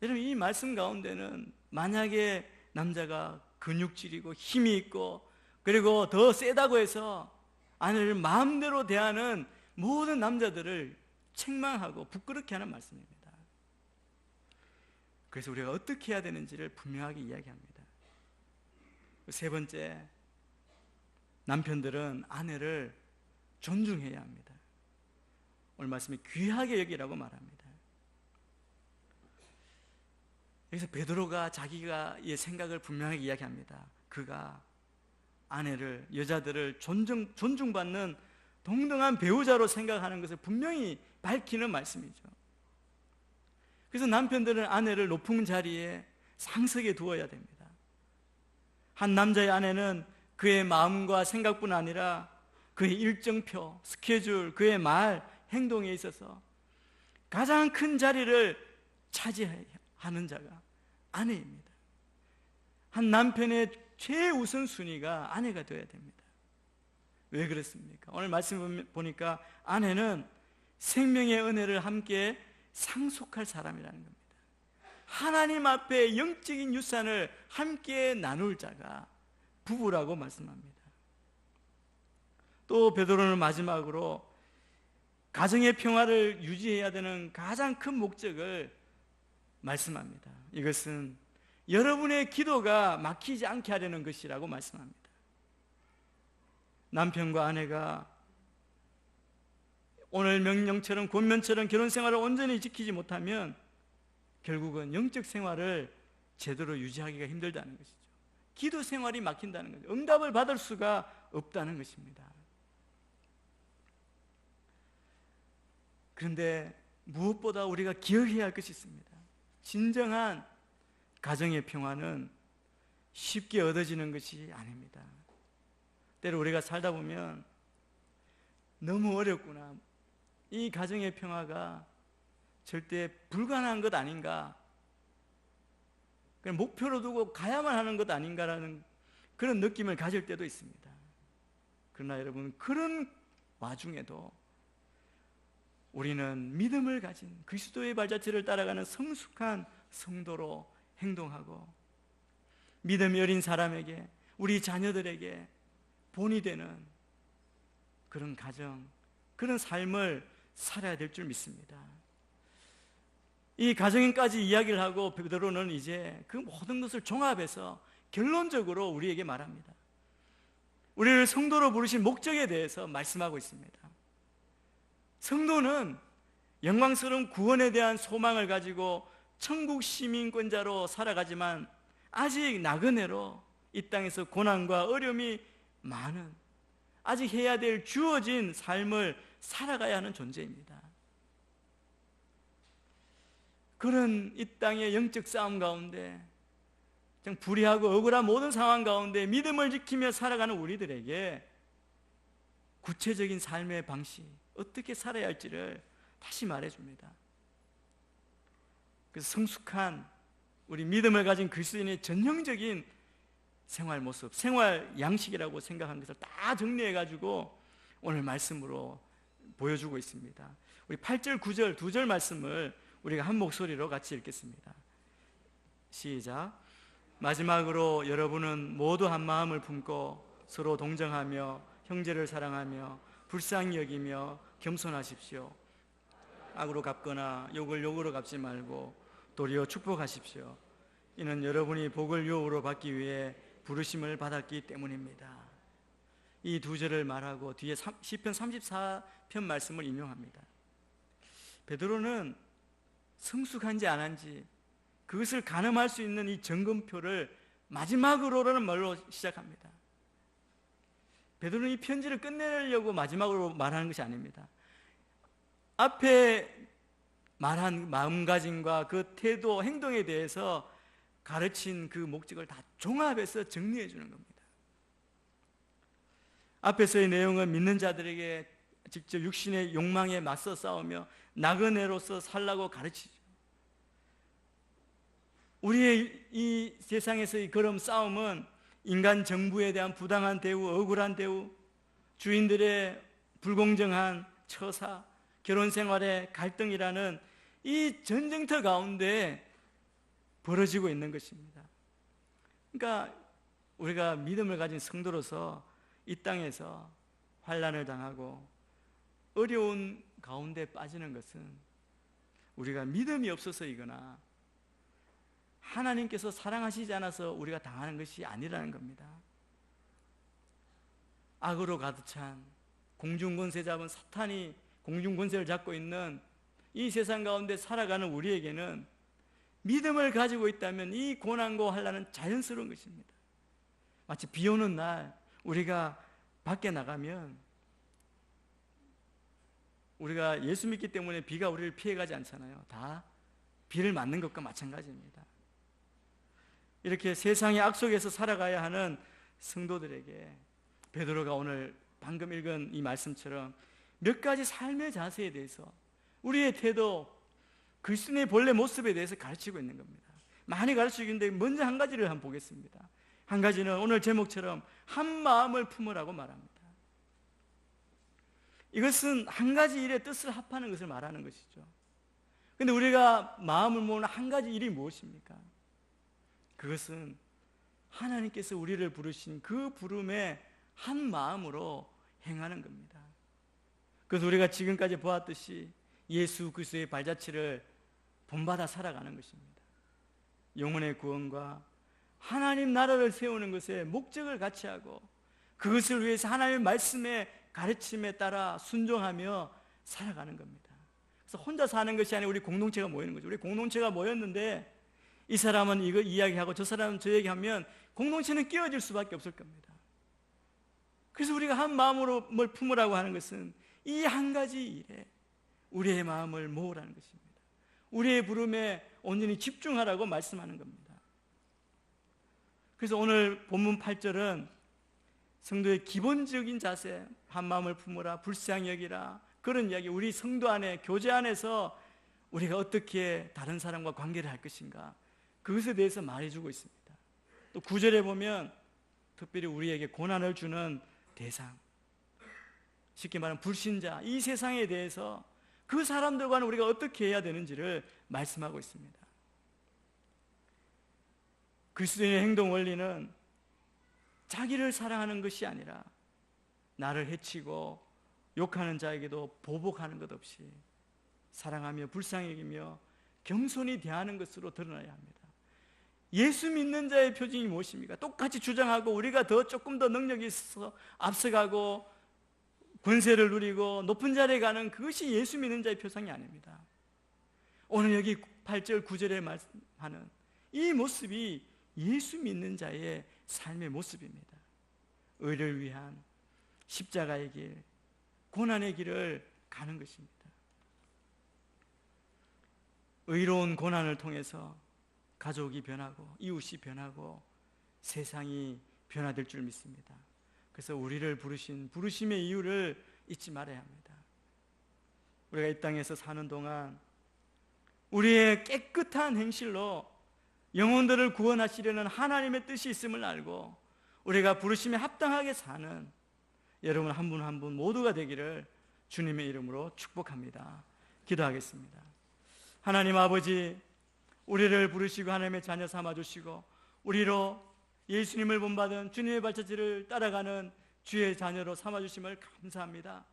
여러분, 이 말씀 가운데는 만약에 남자가 근육질이고 힘이 있고 그리고 더 세다고 해서 아내를 마음대로 대하는 모든 남자들을 책망하고 부끄럽게 하는 말씀입니다. 그래서 우리가 어떻게 해야 되는지를 분명하게 이야기합니다. 세 번째, 남편들은 아내를 존중해야 합니다. 오늘 말씀에 귀하게 여기라고 말합니다. 여기서 베드로가 자기가 이 생각을 분명하게 이야기합니다. 그가 아내를, 여자들을 존중받는 동등한 배우자로 생각하는 것을 분명히 밝히는 말씀이죠. 그래서 남편들은 아내를 높은 자리에 상석에 두어야 됩니다. 한 남자의 아내는 그의 마음과 생각뿐 아니라 그의 일정표, 스케줄, 그의 말, 행동에 있어서 가장 큰 자리를 차지하는 자가 아내입니다. 한 남편의 최우선순위가 아내가 되어야 됩니다. 왜 그렇습니까? 오늘 말씀 보니까 아내는 생명의 은혜를 함께 상속할 사람이라는 겁니다. 하나님 앞에 영적인 유산을 함께 나눌 자가 부부라고 말씀합니다. 또 베드로는 마지막으로 가정의 평화를 유지해야 되는 가장 큰 목적을 말씀합니다. 이것은 여러분의 기도가 막히지 않게 하려는 것이라고 말씀합니다. 남편과 아내가 오늘 명령처럼 권면처럼 결혼 생활을 온전히 지키지 못하면 결국은 영적 생활을 제대로 유지하기가 힘들다는 것이죠. 기도 생활이 막힌다는 거죠. 응답을 받을 수가 없다는 것입니다. 그런데 무엇보다 우리가 기억해야 할 것이 있습니다. 진정한 가정의 평화는 쉽게 얻어지는 것이 아닙니다. 때로 우리가 살다 보면 너무 어렵구나, 이 가정의 평화가 절대 불가능한 것 아닌가, 그냥 목표로 두고 가야만 하는 것 아닌가라는 그런 느낌을 가질 때도 있습니다. 그러나 여러분, 그런 와중에도 우리는 믿음을 가진 그리스도의 발자취를 따라가는 성숙한 성도로 행동하고 믿음이 어린 사람에게, 우리 자녀들에게 본이 되는 그런 가정, 그런 삶을 살아야 될 줄 믿습니다. 이 가정까지 이야기를 하고 베드로는 이제 그 모든 것을 종합해서 결론적으로 우리에게 말합니다. 우리를 성도로 부르신 목적에 대해서 말씀하고 있습니다. 성도는 영광스러운 구원에 대한 소망을 가지고 천국 시민권자로 살아가지만 아직 나그네로 이 땅에서 고난과 어려움이 많은, 아직 해야 될 주어진 삶을 살아가야 하는 존재입니다. 그런 이 땅의 영적 싸움 가운데, 불의하고 억울한 모든 상황 가운데 믿음을 지키며 살아가는 우리들에게 구체적인 삶의 방식, 어떻게 살아야 할지를 다시 말해줍니다. 그래서 성숙한 우리 믿음을 가진 그리스도인의 전형적인 생활 모습, 생활 양식이라고 생각한 것을 다 정리해가지고 오늘 말씀으로 보여주고 있습니다. 우리 8절, 9절 두 절 말씀을 우리가 한 목소리로 같이 읽겠습니다. 시작. 마지막으로 여러분은 모두 한 마음을 품고 서로 동정하며 형제를 사랑하며 불쌍히 여기며 겸손하십시오. 악으로 갚거나 욕을 욕으로 갚지 말고 도리어 축복하십시오. 이는 여러분이 복을 유업으로 받기 위해 부르심을 받았기 때문입니다. 이 두 절을 말하고 뒤에 시편 34편 말씀을 인용합니다. 베드로는 성숙한지 안 한지 그것을 가늠할 수 있는 이 점검표를 마지막으로라는 말로 시작합니다. 베드로는 이 편지를 끝내려고 마지막으로 말하는 것이 아닙니다. 앞에 말한 마음가짐과 그 태도, 행동에 대해서 가르친 그 목적을 다 종합해서 정리해 주는 겁니다. 앞에서의 내용은 믿는 자들에게 직접 육신의 욕망에 맞서 싸우며 나그네로서 살라고 가르치죠. 우리의 이 세상에서의 그런 싸움은 인간 정부에 대한 부당한 대우, 억울한 대우, 주인들의 불공정한 처사, 결혼 생활의 갈등이라는 이 전쟁터 가운데 벌어지고 있는 것입니다. 그러니까 우리가 믿음을 가진 성도로서 이 땅에서 환난을 당하고 어려운 가운데 빠지는 것은 우리가 믿음이 없어서이거나 하나님께서 사랑하시지 않아서 우리가 당하는 것이 아니라는 겁니다. 악으로 가득 찬 공중권세 잡은 사탄이 공중권세를 잡고 있는 이 세상 가운데 살아가는 우리에게는 믿음을 가지고 있다면 이 고난과 환난은 자연스러운 것입니다. 마치 비 오는 날 우리가 밖에 나가면 우리가 예수 믿기 때문에 비가 우리를 피해가지 않잖아요. 다 비를 맞는 것과 마찬가지입니다. 이렇게 세상의 악 속에서 살아가야 하는 성도들에게 베드로가 오늘 방금 읽은 이 말씀처럼 몇 가지 삶의 자세에 대해서, 우리의 태도, 그리스도의 본래 모습에 대해서 가르치고 있는 겁니다. 많이 가르치고 있는데 먼저 한 가지를 한번 보겠습니다. 한 가지는 오늘 제목처럼 한 마음을 품으라고 말합니다. 이것은 한 가지 일의 뜻을 합하는 것을 말하는 것이죠. 그런데 우리가 마음을 모으는 한 가지 일이 무엇입니까? 그것은 하나님께서 우리를 부르신 그 부름에 한 마음으로 행하는 겁니다. 그래서 우리가 지금까지 보았듯이 예수 그리스도의 발자취를 본받아 살아가는 것입니다. 영혼의 구원과 하나님 나라를 세우는 것에 목적을 같이 하고 그것을 위해서 하나님의 말씀의 가르침에 따라 순종하며 살아가는 겁니다. 그래서 혼자 사는 것이 아니라 우리 공동체가 모이는 거죠. 우리 공동체가 모였는데 이 사람은 이거 이야기하고 저 사람은 저 얘기하면 공동체는 깨어질 수밖에 없을 겁니다. 그래서 우리가 한 마음으로 뭘 품으라고 하는 것은 이 한 가지 일에 우리의 마음을 모으라는 것입니다. 우리의 부름에 온전히 집중하라고 말씀하는 겁니다. 그래서 오늘 본문 8절은 성도의 기본적인 자세, 한 마음을 품으라, 불쌍히 여기라, 그런 이야기, 우리 성도 안에, 교제 안에서 우리가 어떻게 다른 사람과 관계를 할 것인가, 그것에 대해서 말해주고 있습니다. 또 9절에 보면 특별히 우리에게 고난을 주는 대상, 쉽게 말하면 불신자, 이 세상에 대해서 그 사람들과는 우리가 어떻게 해야 되는지를 말씀하고 있습니다. 그리스도인의 행동 원리는 자기를 사랑하는 것이 아니라 나를 해치고 욕하는 자에게도 보복하는 것 없이 사랑하며 불쌍히 여기며 겸손히 대하는 것으로 드러나야 합니다. 예수 믿는 자의 표징이 무엇입니까? 똑같이 주장하고 우리가 조금 더 능력이 있어서 앞서가고 권세를 누리고 높은 자리에 가는 그것이 예수 믿는 자의 표상이 아닙니다. 오늘 여기 8절 9절에 말하는 이 모습이 예수 믿는 자의 삶의 모습입니다. 의를 위한 십자가의 길, 고난의 길을 가는 것입니다. 의로운 고난을 통해서 가족이 변하고 이웃이 변하고 세상이 변화될 줄 믿습니다. 그래서 우리를 부르신 부르심의 이유를 잊지 말아야 합니다. 우리가 이 땅에서 사는 동안 우리의 깨끗한 행실로 영혼들을 구원하시려는 하나님의 뜻이 있음을 알고 우리가 부르심에 합당하게 사는 여러분 한 분 한 분 모두가 되기를 주님의 이름으로 축복합니다. 기도하겠습니다. 하나님 아버지, 우리를 부르시고 하나님의 자녀 삼아주시고 우리로 예수님을 본받은 주님의 발자취를 따라가는 주의 자녀로 삼아주심을 감사합니다.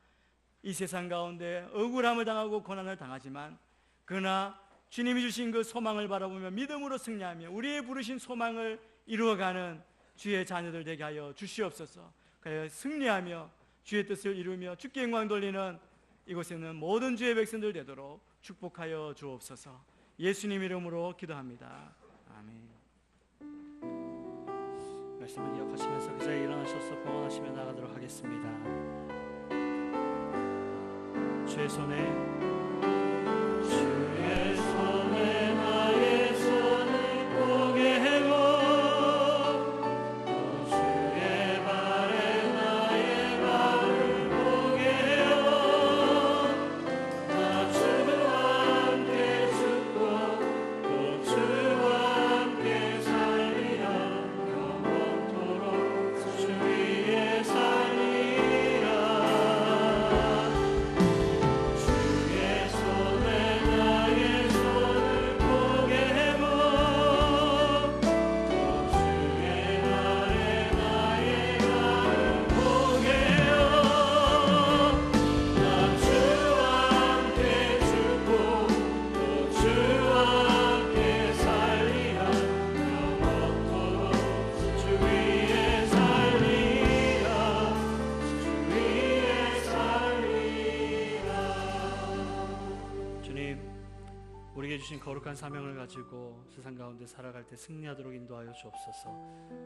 이 세상 가운데 억울함을 당하고 고난을 당하지만 그러나 주님이 주신 그 소망을 바라보며 믿음으로 승리하며 우리의 부르신 소망을 이루어가는 주의 자녀들 되게 하여 주시옵소서. 그래서 승리하며 주의 뜻을 이루며 주께 영광 돌리는 이곳에 있는 모든 주의 백성들 되도록 축복하여 주옵소서. 예수님 이름으로 기도합니다. 아멘. 말씀을 기억하시면서 그 자리에 일어나셔서 봉헌하시며 나가도록 하겠습니다. 주의 손에 나의 손을 보게 해보 또 주의 발에 나의 발을 보게 해요. 나 주와 함께 죽고 또 주와 함께 살리라. 영원토록 주 위에 살리라. 주의 손에 나의 손을 보게 해보 또 주의 발에 나의 발을 보게 해요. 나 주와 함께 죽고 또 주와 함께 살리라. 영원토록 주 위에 살리라. 주 위에 살리라. 주님, 우리에게 주신 거룩한 사명을 가지고 세상 가운데 살아갈 때 승리하도록 인도하여 주옵소서.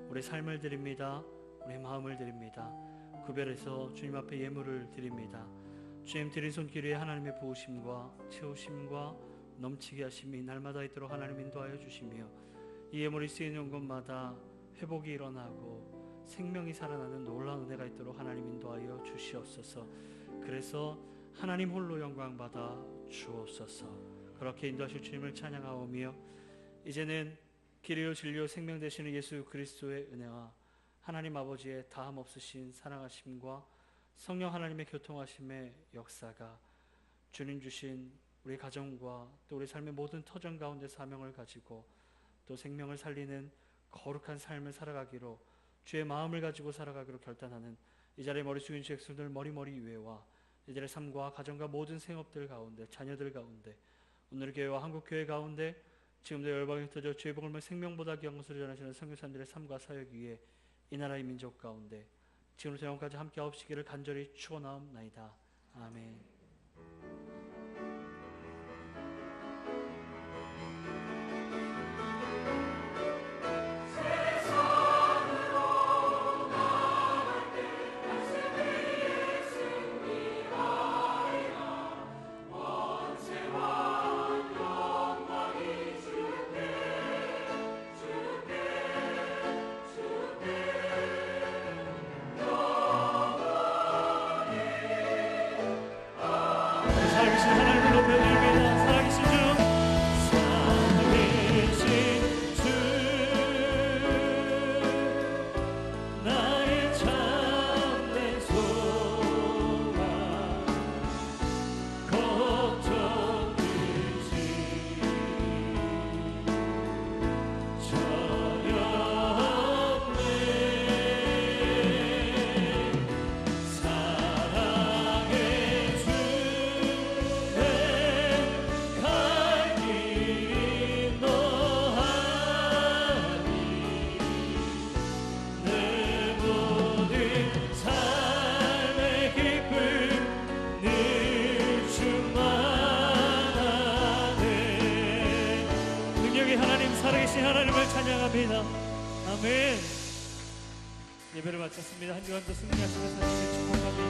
우리 삶을 드립니다. 우리 마음을 드립니다. 구별해서 주님 앞에 예물을 드립니다. 주님 드린 손길 위에 하나님의 부으심과 채우심과 넘치게 하심이 날마다 있도록 하나님 인도하여 주시며 이 예물이 쓰이는 곳마다 회복이 일어나고 생명이 살아나는 놀라운 은혜가 있도록 하나님 인도하여 주시옵소서. 그래서 하나님 홀로 영광 받아 주옵소서. 그렇게 인도하실 주님을 찬양하오며 이제는 길이요 진리요 생명 되시는 예수 그리스도의 은혜와 하나님 아버지의 다함 없으신 사랑하심과 성령 하나님의 교통하심의 역사가 주님 주신 우리 가정과 또 우리 삶의 모든 터전 가운데 사명을 가지고 또 생명을 살리는 거룩한 삶을 살아가기로 주의 마음을 가지고 살아가기로 결단하는 이 자리에 머리 숙인 주 백성들 머리 위에와 이들의 삶과 가정과 모든 생업들 가운데 자녀들 가운데 오늘 교회와 한국교회 가운데 지금도 열방에 흩어져 주의 복음을 생명보다 귀한 것으로 전하시는 선교사님들의 삶과 사역 위에 이 나라의 민족 가운데 지금부터 영원까지 함께 하옵시기를 간절히 축원하옵나이다. 아멘. 살아계신 하나님을 높여드립니다. 살아계신 주, 살아계신 주, 나의 참된 소망, 걱정 없이 전혀 없네. 사랑의 주내 갈 길이 너하니 내 모든 삶의 기쁨 늘 충만하네. 능력의 하나님, 살아계신 하나님을 찬양합니다. 아멘. 예배를 마쳤습니다. 한 주간도 승리하시면서 주님 축복합니다.